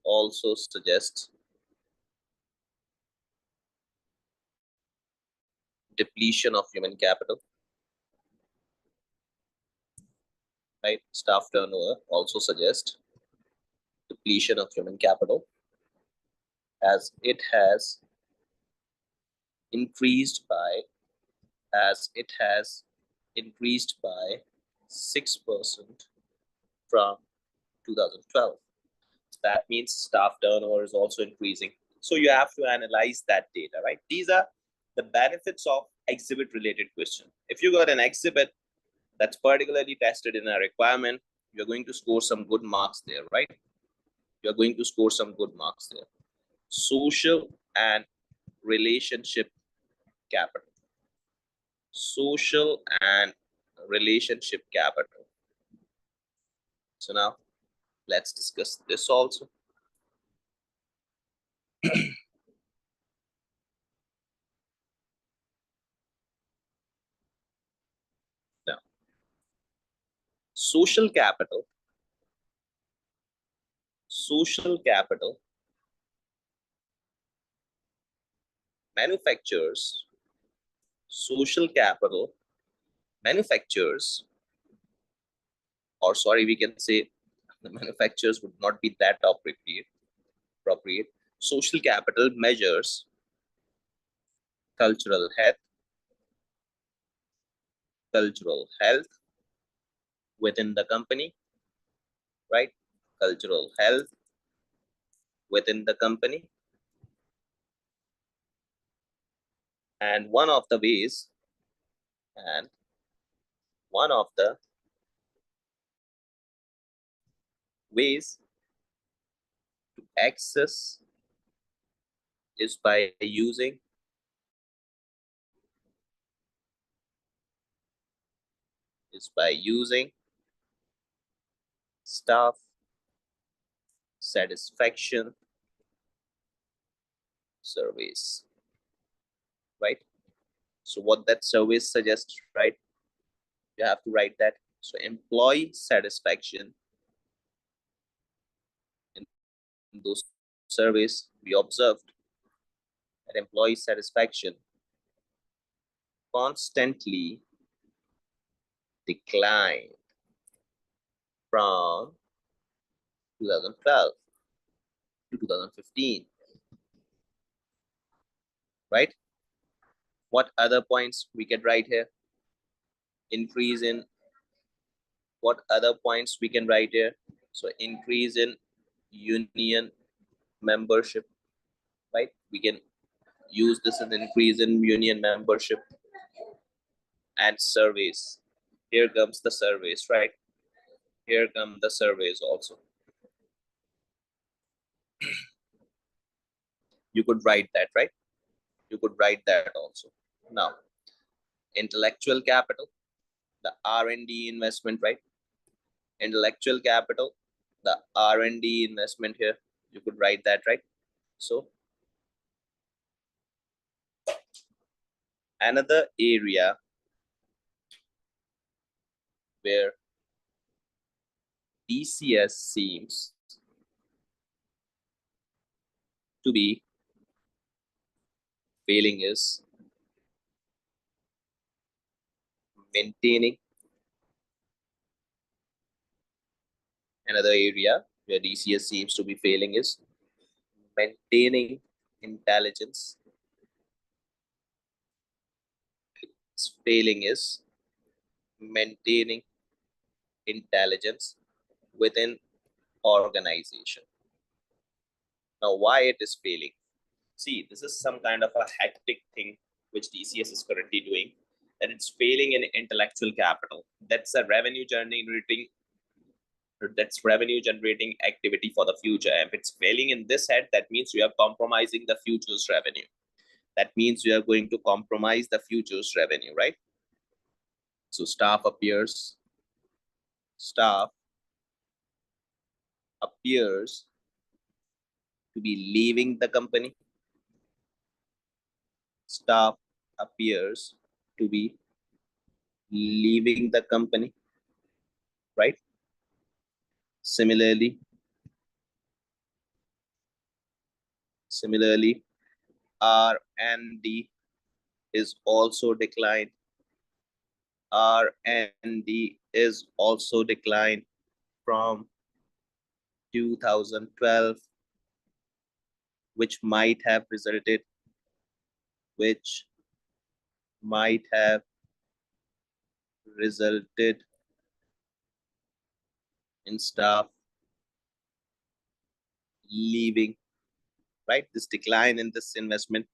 also suggests depletion of human capital, right? Staff turnover also suggests depletion of human capital, as it has increased by 6% from 2012. That means staff turnover is also increasing. So you have to analyze that data, right? These are the benefits of exhibit related question. If you got an exhibit that's particularly tested in a requirement, you're going to score some good marks there, right? You're going to score some good marks there. Social and relationship capital. Social and relationship capital. So now let's discuss this also. Now, social capital manufactures social capital manufacturers, or sorry, we can say the manufacturers would not be that appropriate. Social capital measures cultural health within the company, right? Cultural health within the company. And one of the ways to access is by using staff satisfaction surveys, right? So what that survey suggests, right? You have to write that. So employee satisfaction, in those surveys, we observed that employee satisfaction constantly declined from 2012 to 2015, right? What other points we can write here? Increase in what other points we can write here? So increase in union membership, right? We can use this as increase in union membership. And surveys. Here comes the surveys, right? Here come the surveys also. You could write that, right? You could write that also. Now, intellectual capital, the R&D investment, right? Intellectual capital, the R&D investment here. You could write that, right? So, another area where DCS seems to be failing is maintaining. Another area where DCS seems to be failing is maintaining intelligence. Its failing is maintaining intelligence within organization. Now, why it is failing? See, this is some kind of a hectic thing which DCS is currently doing. that it's failing in intellectual capital. That's a revenue generating activity for the future. If it's failing in this head, that means you are compromising the future's revenue. That means you are going to compromise the future's revenue, right? So staff appears to be leaving the company. Staff appears to be leaving the company, right? Similarly, R&D is also declined. R&D is also declined from 2012, which might have resulted in staff leaving, right? This decline in this investment,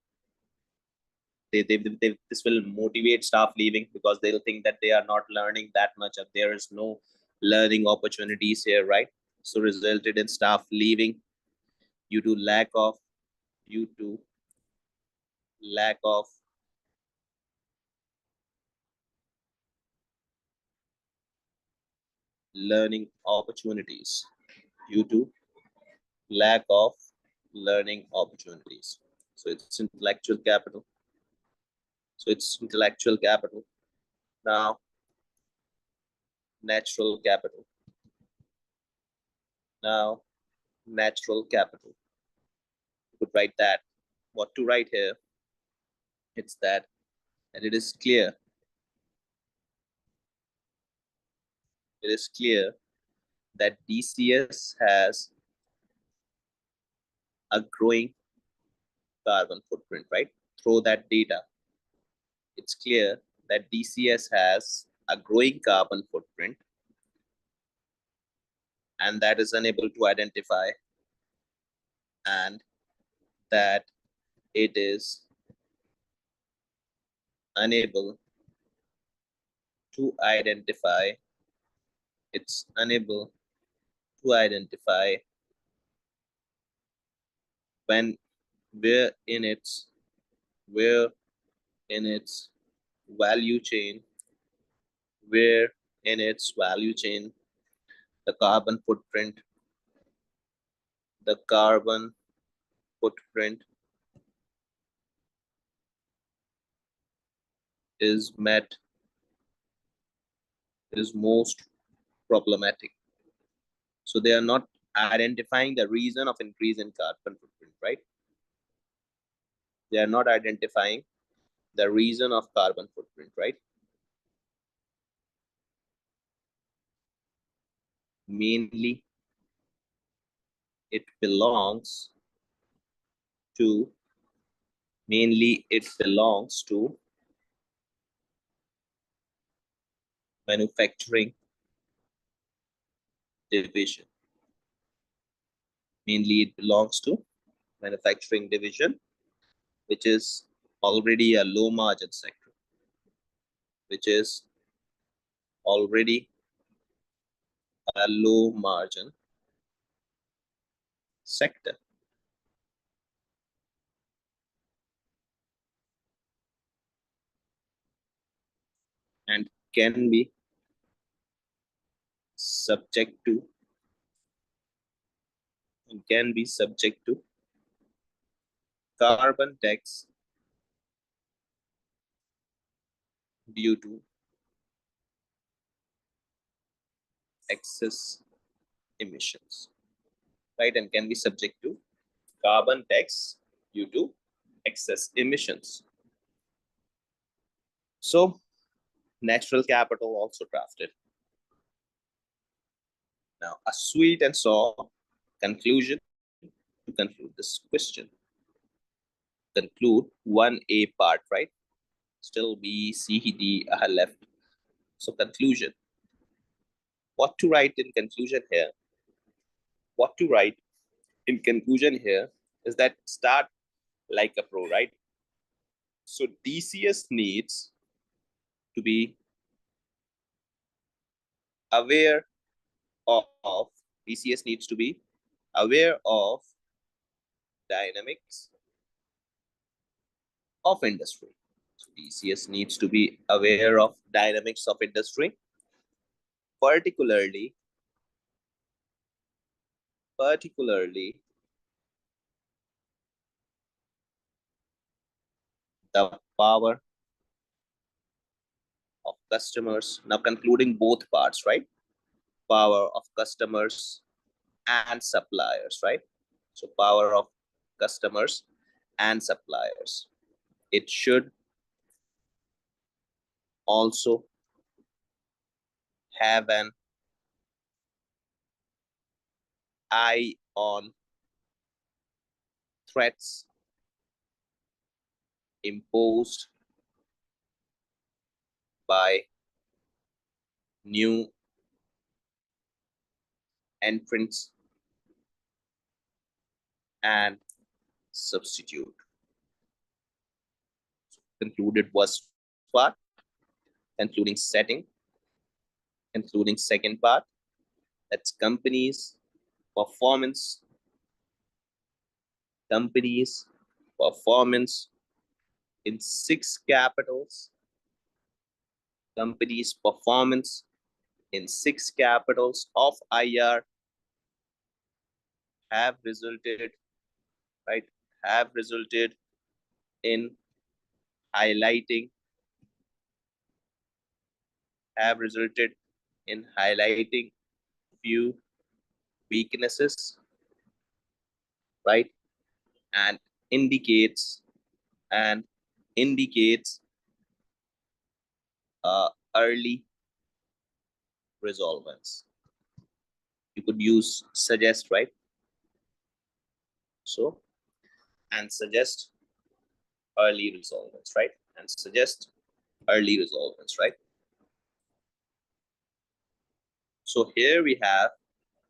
this will motivate staff leaving because they'll think that they are not learning that much, and there is no learning opportunities here, right? So resulted in staff leaving due to lack of learning opportunities. Due to lack of learning opportunities. So it's intellectual capital. Now, natural capital. You could write that. What to write here? It's that it is clear. It is clear that DCS has a growing carbon footprint, right? Throw that data. It's clear that DCS has a growing carbon footprint and that is unable to identify, and that it is unable to identify, when where in its value chain, the carbon footprint is most problematic. So they are not identifying the reason of increase in carbon footprint, right? They are not identifying the reason of carbon footprint, right? Mainly, it belongs to manufacturing division. Mainly, it belongs to manufacturing division, which is already a low margin sector, and can be subject to carbon tax due to excess emissions, right? And can be subject to carbon tax due to excess emissions. So natural capital also drafted. Now, a sweet and sour conclusion to conclude this question. Conclude 1A part, right? Still B, C, D are left. So conclusion. What to write in conclusion here? Is that start like a pro, right? So DCS needs to be aware of, DCS needs to be aware of dynamics of industry. So DCS needs to be aware of dynamics of industry, particularly the power of customers. Now concluding both parts, right? Power of customers and suppliers, right? So power of customers and suppliers. It should also have an eye on threats imposed by new entrants and substitute. Concluded was part, concluding setting, concluding second part, that's companies performance in six capitals, companies performance in six capitals of IR have resulted, right, have resulted in highlighting, few weaknesses, right, and indicates and indicates early resolvents. You could use suggest, right? So, and suggest early resolvents, right? And suggest early resolvents, right? So here we have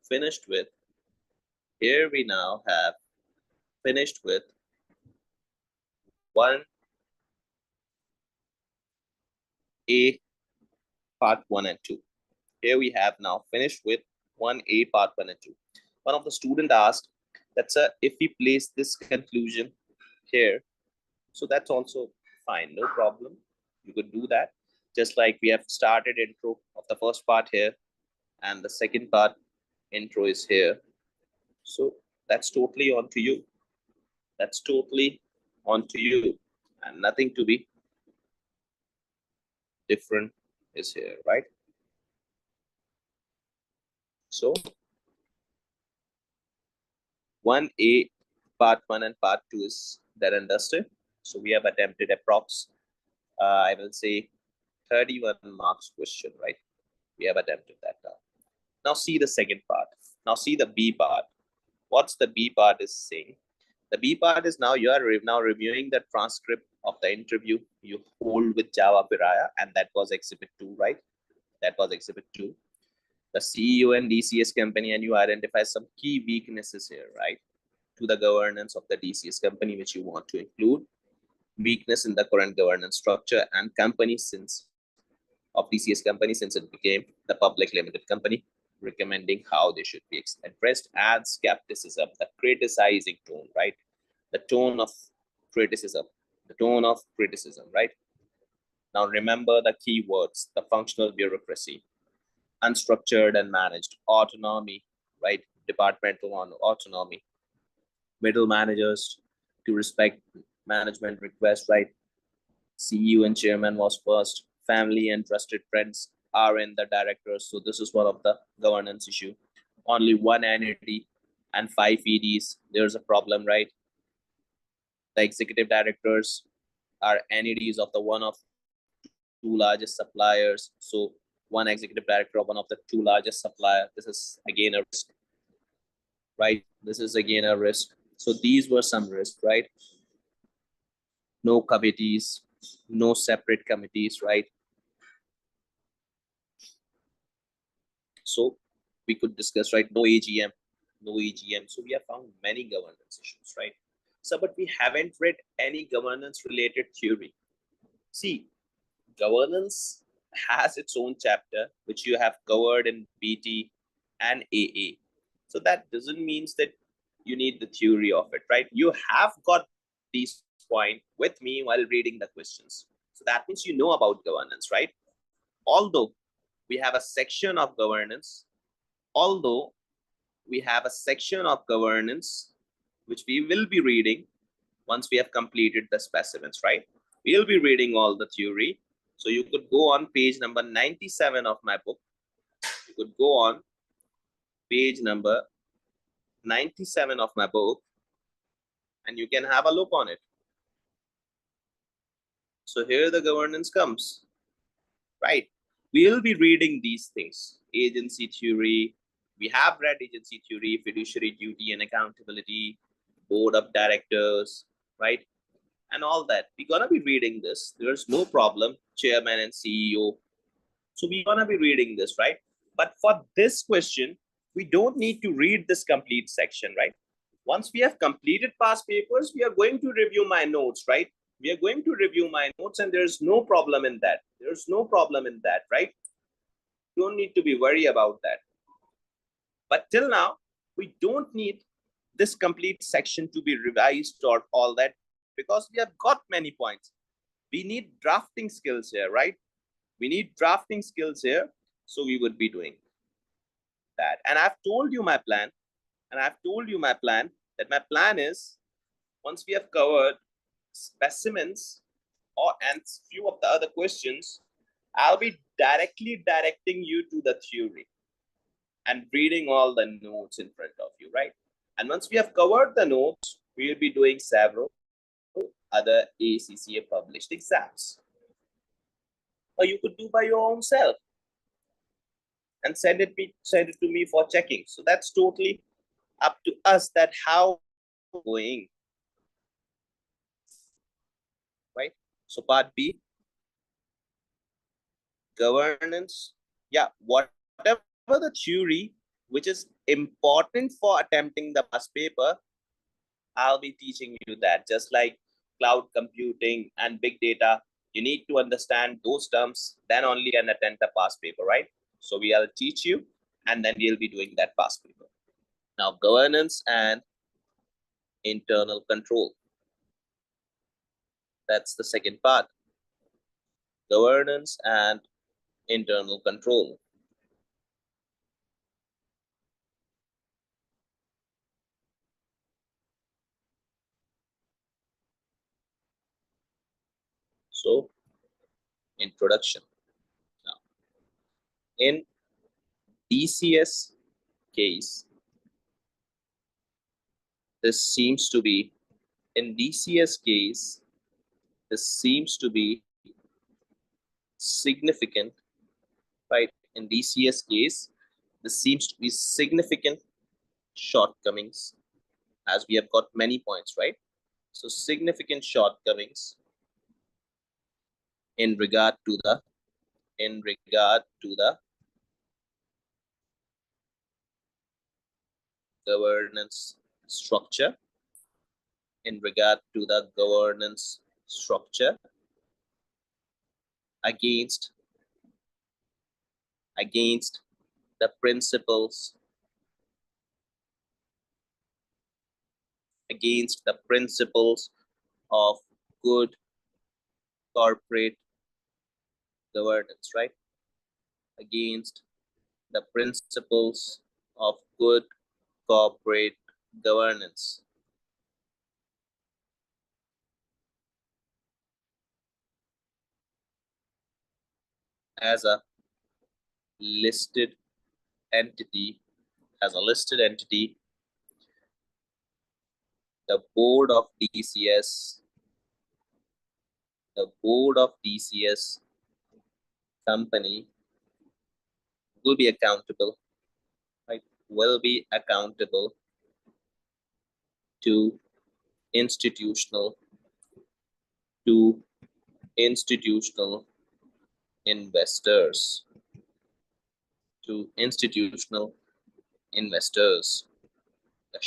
finished with, here we now have finished with 1A part 1 and 2. Here we have now finished with 1A part 1 and 2. One of the student asked that, sir, if we place this conclusion here, so that's also fine, no problem. You could do that. Just like we have started intro of the first part here, and the second part intro is here. So that's totally on to you. That's totally on to you, and nothing to be different is here, right? So 1A part 1 and part 2 is that understood. So we have attempted approx, I will say 31 marks question, right? We have attempted that now. Now see the second part. Now see the B part. What's the B part is saying? The B part is now you are now reviewing the transcript of the interview you hold with Java Piraya, and that was exhibit 2, right? That was exhibit 2. The CEO and DCS company, and you identify some key weaknesses here, right? To the governance of the DCS company, which you want to include. Weakness in the current governance structure and company since of DCS company since it became the public limited company, recommending how they should be addressed, and skepticism, the criticizing tone, right? The tone of criticism, right? Now remember the key words, the functional bureaucracy, unstructured and managed, autonomy, right? Departmental autonomy, middle managers to respect management requests, right? CEO and chairman was first, family and trusted friends are in the directors. So this is one of the governance issue. Only one entity and 5 EDs, there's a problem, right? The executive directors are entities of the one of two largest suppliers. So one executive director of one of the two largest supplier. This is again a risk, right? This is again a risk. So these were some risks, right? No committees, no separate committees, right? So we could discuss, right? No AGM. So we have found many governance issues, right? So, but we haven't read any governance related theory. See, governance has its own chapter, which you have covered in BT and AA. So that doesn't mean that you need the theory of it, right? You have got these points with me while reading the questions. So that means you know about governance, right? Although we have a section of governance, although we have a section of governance, which we will be reading once we have completed the specimens, right? We'll be reading all the theory. So you could go on page number 97 of my book. You could go on page number 97 of my book and you can have a look on it. So here the governance comes, right? We'll be reading these things. Agency theory. We have read agency theory, fiduciary duty and accountability, board of directors, right? And all that. We're gonna be reading this. There's no problem. Chairman and CEO. So we're gonna be reading this, right? But for this question, we don't need to read this complete section, right? Once we have completed past papers, we are going to review my notes, right? We are going to review my notes and there's no problem in that. There's no problem in that, right? You don't need to be worried about that. But till now, we don't need this complete section to be revised or all that because we have got many points. We need drafting skills here, right? We need drafting skills here. So we would be doing that. And I've told you my plan. That my plan is once we have covered specimens and few of the other questions, I'll be directly directing you to the theory and reading all the notes in front of you, right? And once we have covered the notes, we will be doing several other ACCA published exams. Or you could do by your own self and send it to me for checking. So that's totally up to us that how going, right? So part B, governance. Yeah, whatever the theory which is important for attempting the past paper, I'll be teaching you that. Just like cloud computing and big data, you need to understand those terms, then only you can attempt the past paper, right? So we'll teach you and then we'll be doing that past paper. Now, governance and internal control. That's the second part. Governance and internal control. So, introduction. Now, in DCS case, this seems to be, significant, right? In DCS case, this seems to be significant shortcomings as we have got many points, right? So significant shortcomings in regard to the governance structure, against the principles of good corporate governance, right? Against the principles of good corporate governance. As a listed entity, the board of DCS company will be accountable, right? Will be accountable to institutional investors. The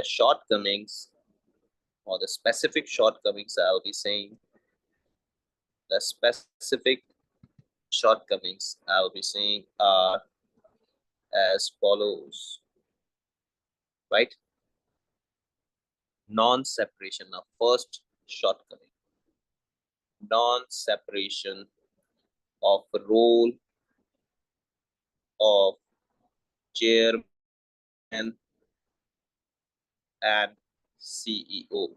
shortcomings or the specific shortcomings, I'll be saying the specific shortcomings I'll be saying are as follows, right? Non-separation of first shortcoming, non-separation of role of chairman and CEO.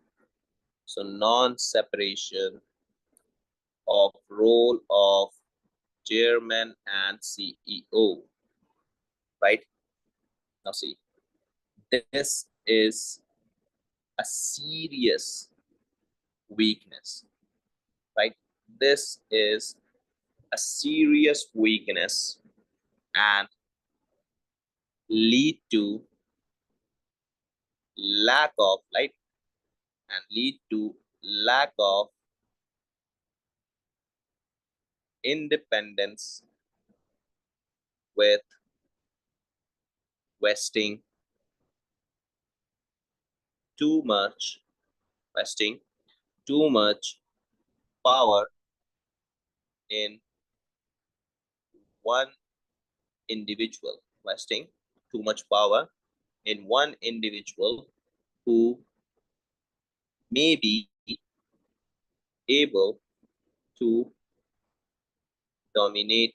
So non-separation of role of chairman and CEO, right? Now see, this is a serious weakness, right? This is a serious weakness and lead to lack of, right? And lead to lack of independence with vesting too much, vesting too much power in one individual, vesting too much power in one individual who may be able to dominate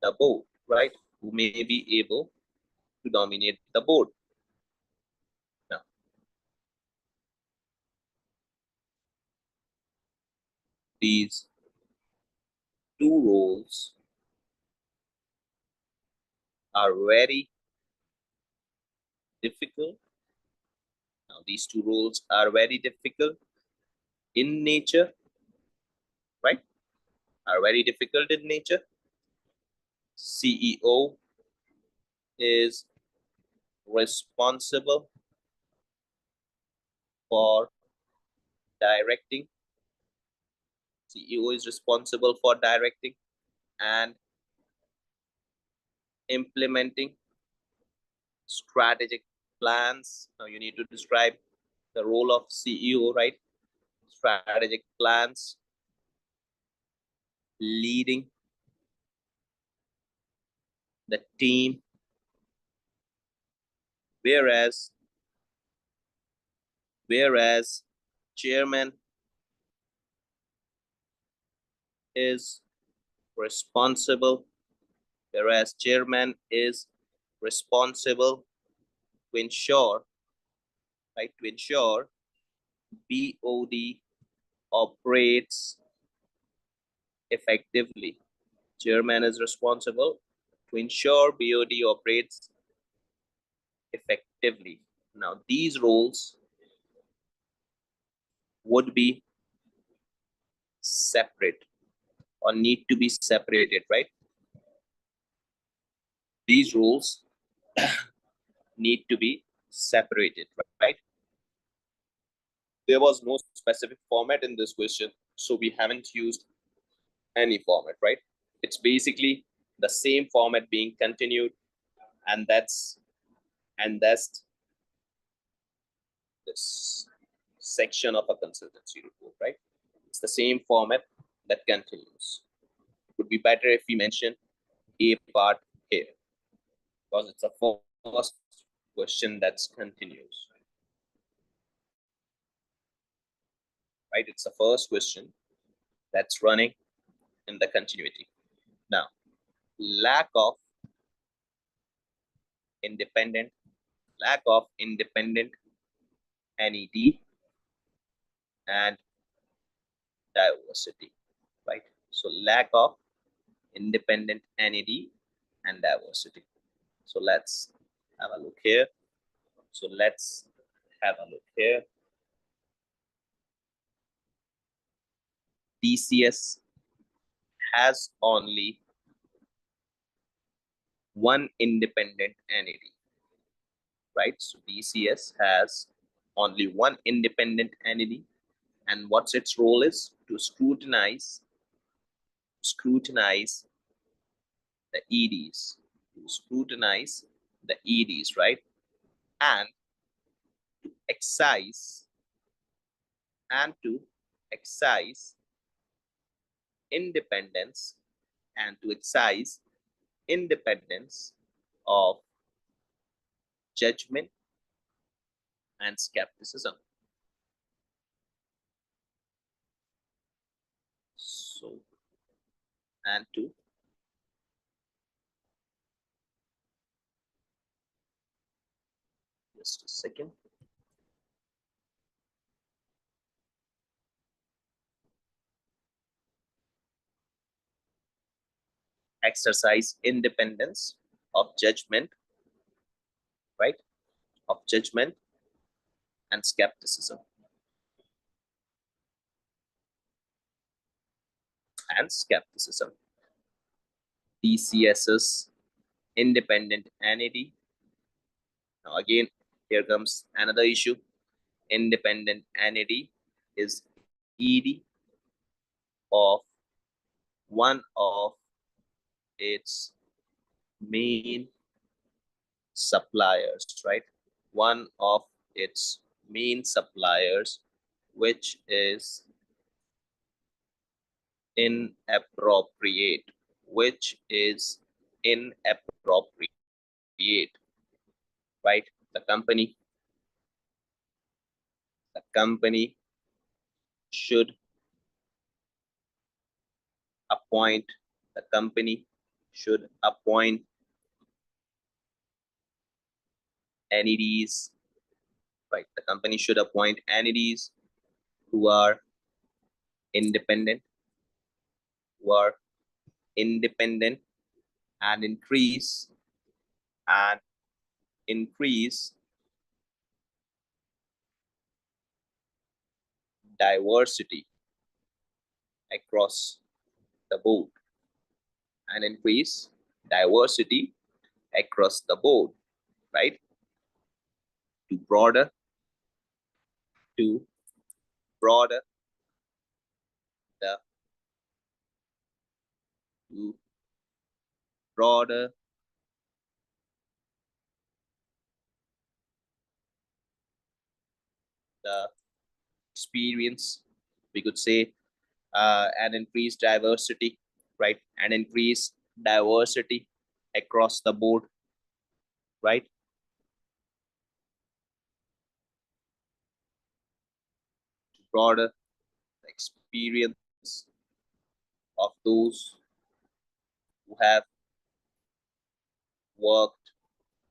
the board, right? Who may be able to dominate the board. Now, these two roles are very difficult. Now, these two roles are very difficult in nature, right? Are very difficult in nature. CEO is responsible for directing. CEO is responsible for directing and implementing strategic plans. Now you need to describe the role of CEO, right? Strategic plans, leading the team, whereas chairman is responsible, to ensure, right, to ensure BOD operates effectively. Chairman is responsible to ensure BOD operates effectively. Now, these roles would be separate or need to be separated, right? These roles need to be separated, right? There was no specific format in this question, so we haven't used any format, right? It's basically the same format being continued, and that's this section of a consultancy report, right? It's the same format that continues. It would be better if we mention a part here because it's a first question that's continues, right? It's the first question that's running in the continuity. Now, lack of independent NED and diversity, right? So lack of independent NED and diversity. So let's have a look here. DCS has only one independent NED, right? So DCS has only one independent NED, and what's its role is to scrutinize the EDs, right? And to exercise and to exercise independence and to exercise independence of judgment and skepticism. So, and to just a second. Exercise independence of judgment, right? Of judgment and skepticism. And skepticism. DCS's independent entity. Now again, here comes another issue. Independent entity is ED of one of its main suppliers, right? One of its main suppliers, which is inappropriate, which is inappropriate, right? The company should appoint, the company should appoint entities, right? The company should appoint entities who are independent, who are independent and and increase diversity across the board and increase diversity across the board, right? To broader, to broader the to broader the experience, we could say, and increase diversity, right? And increase diversity across the board, right? To broader the experience of those who have worked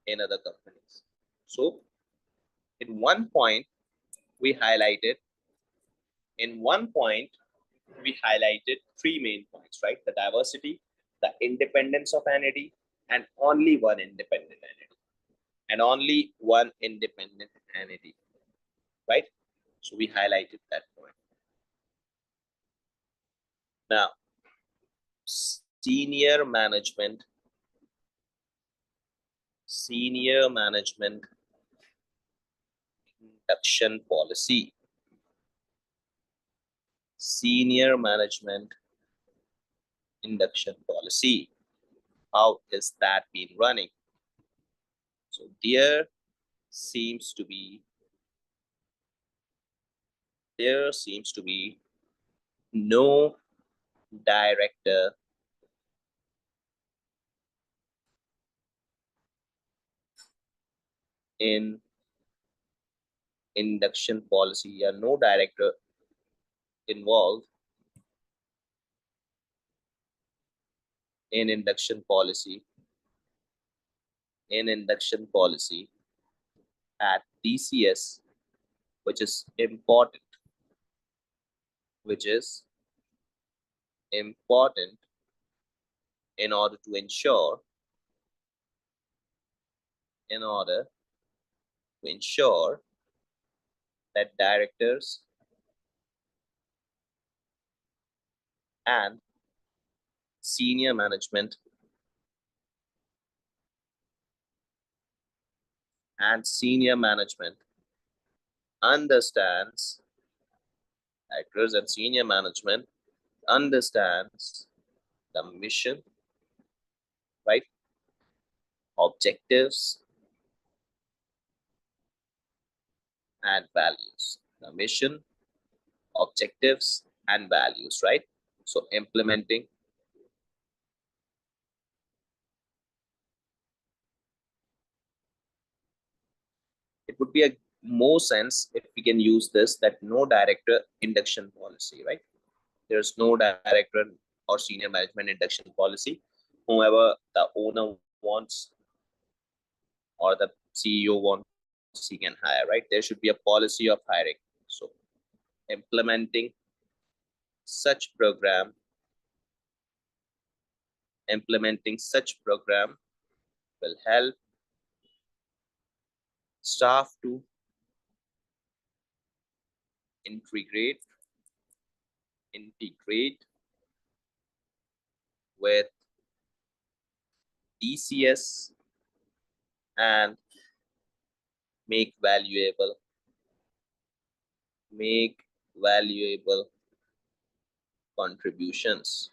in other companies. So, in one point, we highlighted, in one point, we highlighted three main points, right? The diversity, the independence of entity, and only one independent entity. And only one independent entity, right? So we highlighted that point. Now, senior management induction policy. Senior management induction policy. How is that been running? So seems to be no director in induction policy, or no director involved in induction policy at DCS, which is important, in order to ensure that directors and senior management understands, directors and senior management understands the mission, right? Objectives and values. The mission, objectives, and values, right? So implementing, it would be a more sense if we can use this, that no director induction policy, right? There's no director or senior management induction policy. Whoever the owner wants or the CEO wants, he can hire, right? There should be a policy of hiring. So implementing such program, will help staff to integrate with DCS and make valuable contributions,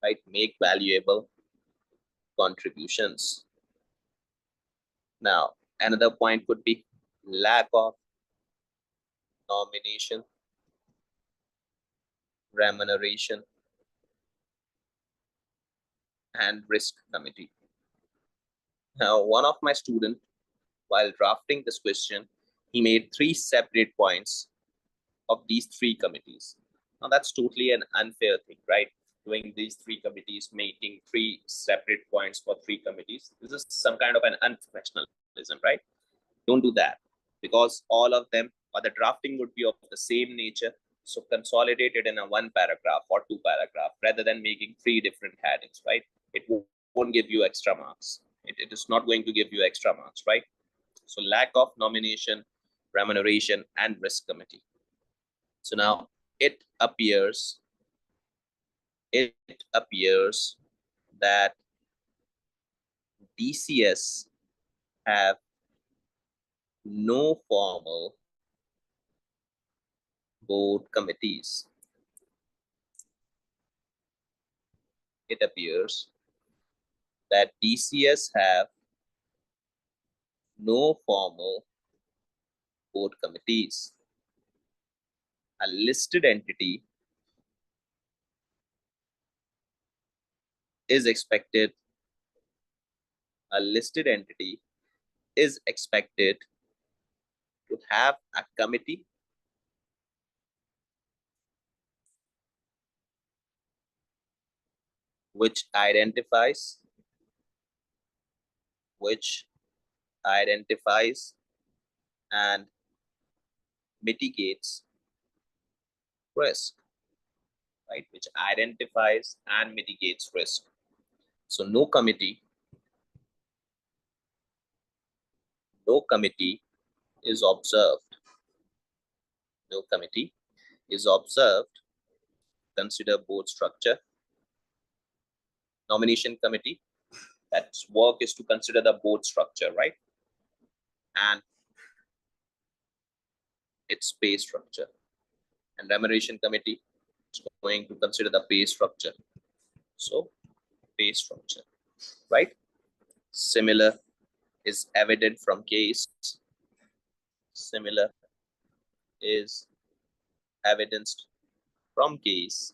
right? Make valuable contributions. Now, another point could be lack of nomination, remuneration, and risk committee. Now, one of my students, while drafting this question, he made 3 separate points of these 3 committees. Now, that's totally an unfair thing, right? Doing these 3 committees, making 3 separate points for 3 committees. This is some kind of an unprofessionalism, right? Don't do that, because all of them, or the drafting would be of the same nature. So consolidate it in a 1 paragraph or 2 paragraph rather than making 3 different headings, right? It won't give you extra marks. It is not going to give you extra marks, right? So lack of nomination, remuneration, and risk committee. So now it appears that DCS have no formal board committees. It appears that DCS have no formal board committees. A listed entity is expected to have a committee which identifies and mitigates risk, right? Which identifies and mitigates risk. So no committee is observed. No committee is observed. Consider board structure. Nomination committee, that's work is to consider the board structure, right? And its pay structure. And remuneration committee is going to consider the pay structure. So pay structure, right? Similar is evident from case. Similar is evidenced from case.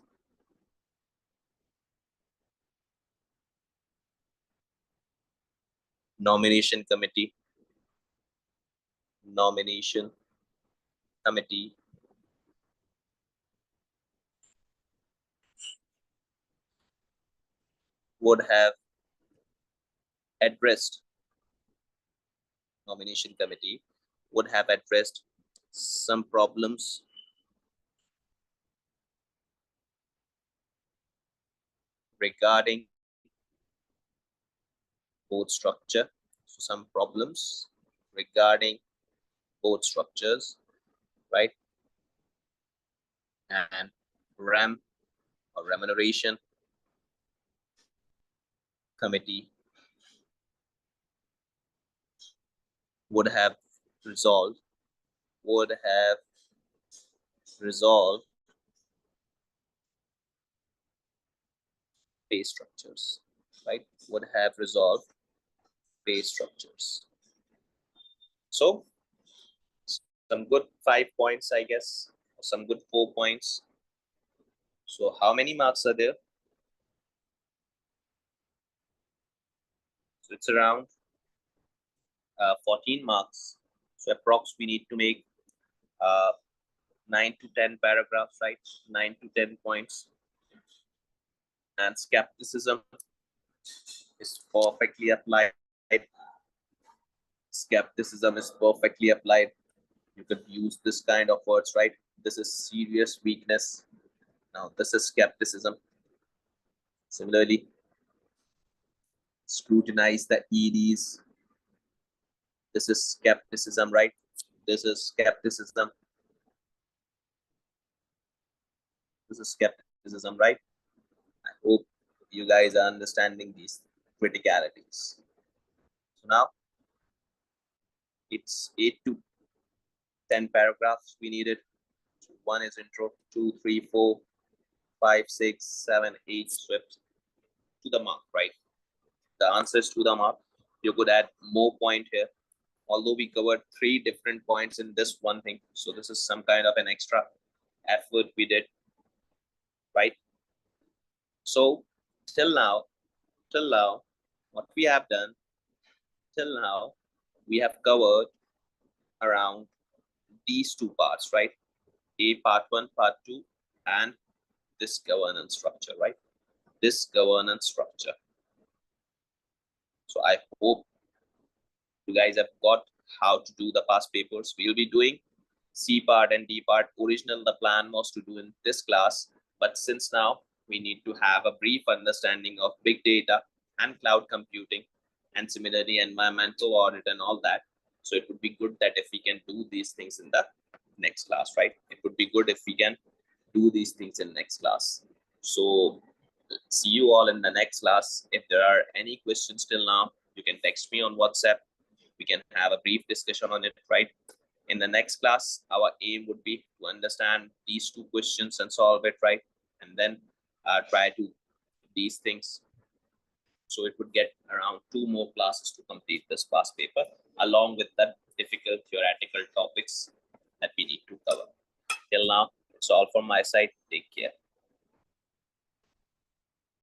Nomination committee would have addressed some problems regarding board structure. So some problems regarding board structures, right? And RAM or remuneration committee would have resolved pay structures, right? Would have resolved pay structures. So some good 5 points, I guess, or some good 4 points. So how many marks are there? So it's around 14 marks. So approx we need to make 9 to 10 paragraphs, right? 9 to 10 points. And skepticism is perfectly applied. Skepticism is perfectly applied. You could use this kind of words, right? This is serious weakness. Now this is skepticism. Similarly, scrutinize the EDs. This is skepticism, right? This is skepticism. This is skepticism, right? I hope you guys are understanding these criticalities. So now it's 8 to 10 paragraphs we needed. One is intro, 2, 3, 4, 5, 6, 7, 8 swips to the mark, right? The answer is to the mark. You could add more point here. Although we covered 3 different points in this one thing. So this is some kind of an extra effort we did, right? So till now, what we have done, till now, we have covered around these 2 parts, right? A part 1, part 2, and this governance structure, right? This governance structure. So I hope you guys have got how to do the past papers. We'll be doing C part and D part. Original, the plan was to do in this class, but since now we need to have a brief understanding of big data and cloud computing, and similarly environmental audit and all that. So it would be good that if we can do these things in the next class, right? It would be good if we can do these things in next class. So see you all in the next class. If there are any questions till now, you can text me on WhatsApp. We can have a brief discussion on it, right? In the next class, our aim would be to understand these 2 questions and solve it, right? And then try to these things. So it would get around 2 more classes to complete this past paper, along with the difficult theoretical topics that we need to cover. Till now, it's all from my side. Take care.